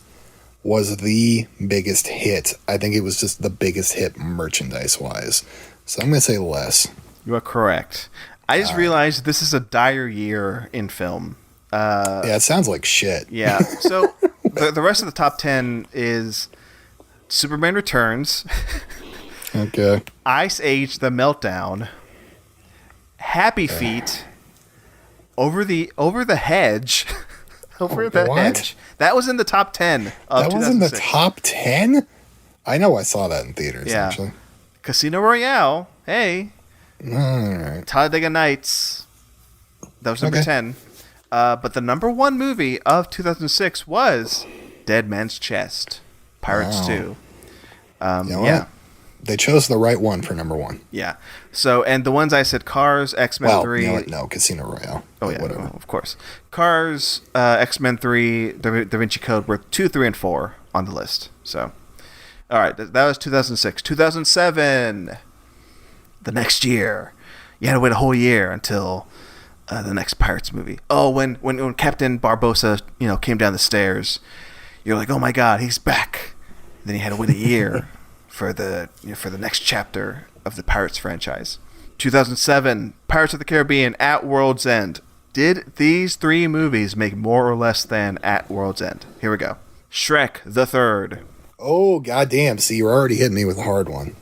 was the biggest hit. I think it was just the biggest hit merchandise-wise. So I'm going to say less. You are correct. I just realized this is a dire year in film. Yeah, it sounds like shit. Yeah. So the rest of the top 10 is Superman Returns. Okay. Ice Age: The Meltdown. Happy Feet. Over the Hedge. Over the Hedge. That was in the top 10 of That was in the top 10? I know I saw that in theaters, actually. Casino Royale. Hey. All right. Talladega Nights. That was number 10. But the number 1 movie of 2006 was Dead Man's Chest. Pirates 2. You know what? They chose the right one for number 1. Yeah. So, and the ones I said, Cars, X-Men 3. You know what? No, Casino Royale. Oh, yeah. Whatever. Well, of course. Cars, X-Men 3, Da Vinci Code were 2, 3, and 4 on the list. So, all right. That was 2006. 2007. The next year. You had to wait a whole year until the next Pirates movie. Oh, when Captain Barbossa, came down the stairs, you're like, oh my God, he's back. Then you had to wait a year for the next chapter of the Pirates franchise. 2007, Pirates of the Caribbean at World's End. Did these 3 movies make more or less than at World's End? Here we go. Shrek the Third. Oh, goddamn. See, you're already hitting me with a hard one.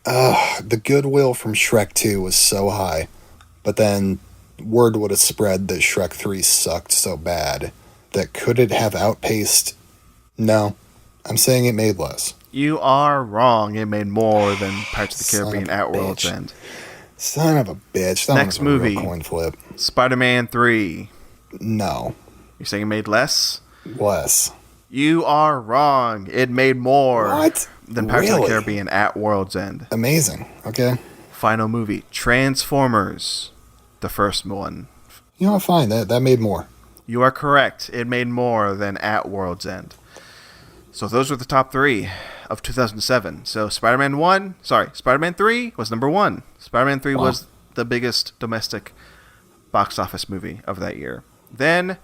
The goodwill from Shrek 2 was so high, but then word would have spread that Shrek 3 sucked so bad that could it have outpaced? No. I'm saying it made less. You are wrong. It made more than Pirates of the Caribbean at World's bitch. End. Son of a bitch. That Next was a real movie. coin flip. Spider-Man 3. No. You're saying it made less? Less. You are wrong. It made more What? than Pirates of the Really? Caribbean at World's End. Amazing. Okay. Final movie. Transformers. The first one. You know what? Fine. That made more. You are correct. It made more than at World's End. So those were the top 3 of 2007. So Spider-Man 3 was number 1. Spider-Man 3 was the biggest domestic box office movie of that year. Then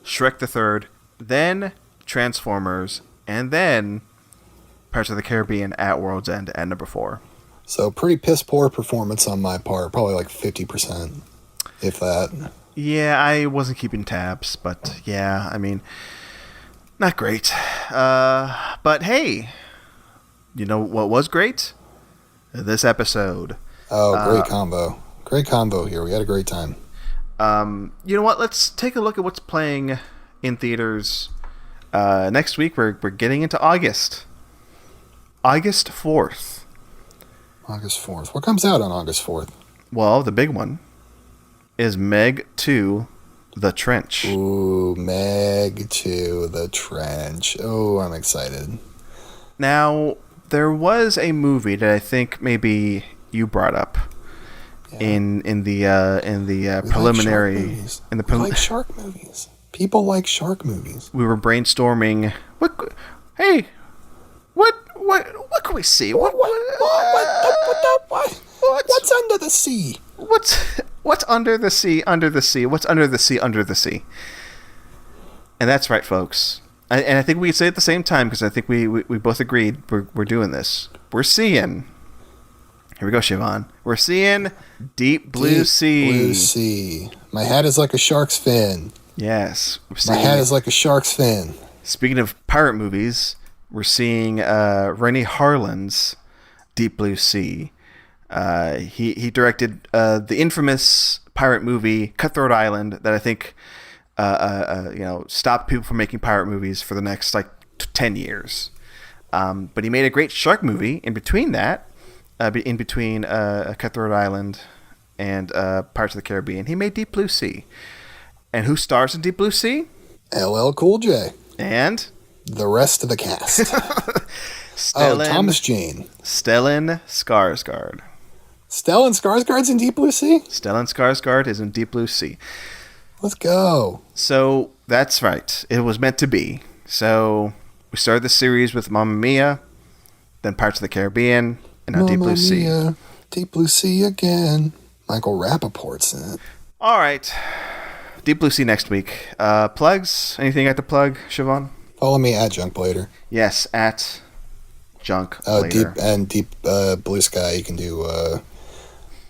Shrek the Third, then Transformers, and then Pirates of the Caribbean at World's End at number 4. So pretty piss poor performance on my part. Probably like 50%, if that. Yeah, I wasn't keeping tabs, but yeah, I mean, not great. But hey, you know what was great? This episode. Oh, great combo. Great combo here. We had a great time. You know what? Let's take a look at what's playing in theaters. Next week, we're getting into August. August 4th. August 4th. What comes out on August 4th? Well, the big one is Meg 2, The Trench. Ooh, Meg 2, The Trench. Oh, I'm excited. Now, there was a movie that I think maybe you brought up in the preliminary. We like shark movies. People like shark movies. We were brainstorming. What can we see? What's under the sea? What's under the sea? Under the sea? What's under the sea? Under the sea? And that's right, folks. And I think we could say it at the same time because I think we both agreed we're doing this. We're seeing. Here we go, Siobhan. We're seeing Deep Blue Sea. Blue Sea. My hat is like a shark's fin. Yes. My hat is like a shark's fin. Speaking of pirate movies, we're seeing Rennie Harlin's Deep Blue Sea. He directed the infamous pirate movie Cutthroat Island that I think stopped people from making pirate movies for the next 10 years. But he made a great shark movie in between that, in between Cutthroat Island and Pirates of the Caribbean. He made Deep Blue Sea. And who stars in Deep Blue Sea? LL Cool J. And the rest of the cast. Thomas Jane. Stellan Skarsgård. Stellan Skarsgård's in Deep Blue Sea? Stellan Skarsgård is in Deep Blue Sea. Let's go. So, that's right. It was meant to be. So, we started the series with Mamma Mia, then Pirates of the Caribbean, and now Deep Blue Sea. Mia, Deep Blue Sea again. Michael Rappaport's in it. All right. Deep Blue Sea next week. Plugs? Anything you got to plug, Siobhan? Follow me at Junkblader. Yes, at Junkblader. Deep Blue Sky. You can do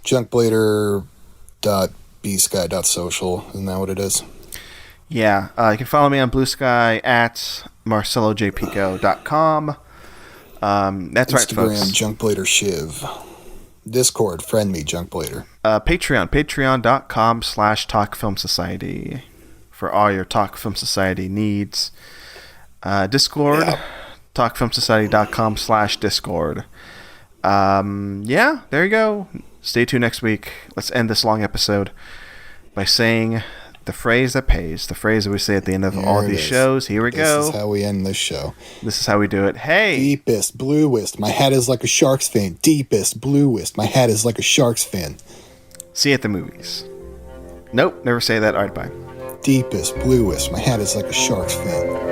junkblader.bsky.social. Isn't that what it is? Yeah. You can follow me on Blue Sky at marcelojpico.com. That's right, folks. Instagram, Junkblader Shiv. Discord, friend me, Junkblader. Patreon.com/Talk Film Society for all your Talk Film Society needs. Discord, talkfilmsociety.com/Discord. There you go. Stay tuned next week. Let's end this long episode by saying the phrase that pays, the phrase that we say at the end of all these shows. Here we go. This is how we end this show. This is how we do it. Hey! Deepest, bluest, my hat is like a shark's fin. Deepest, bluest, my hat is like a shark's fin. See you at the movies. Nope, never say that. All right, bye. Deepest, bluest, my hat is like a shark's fin.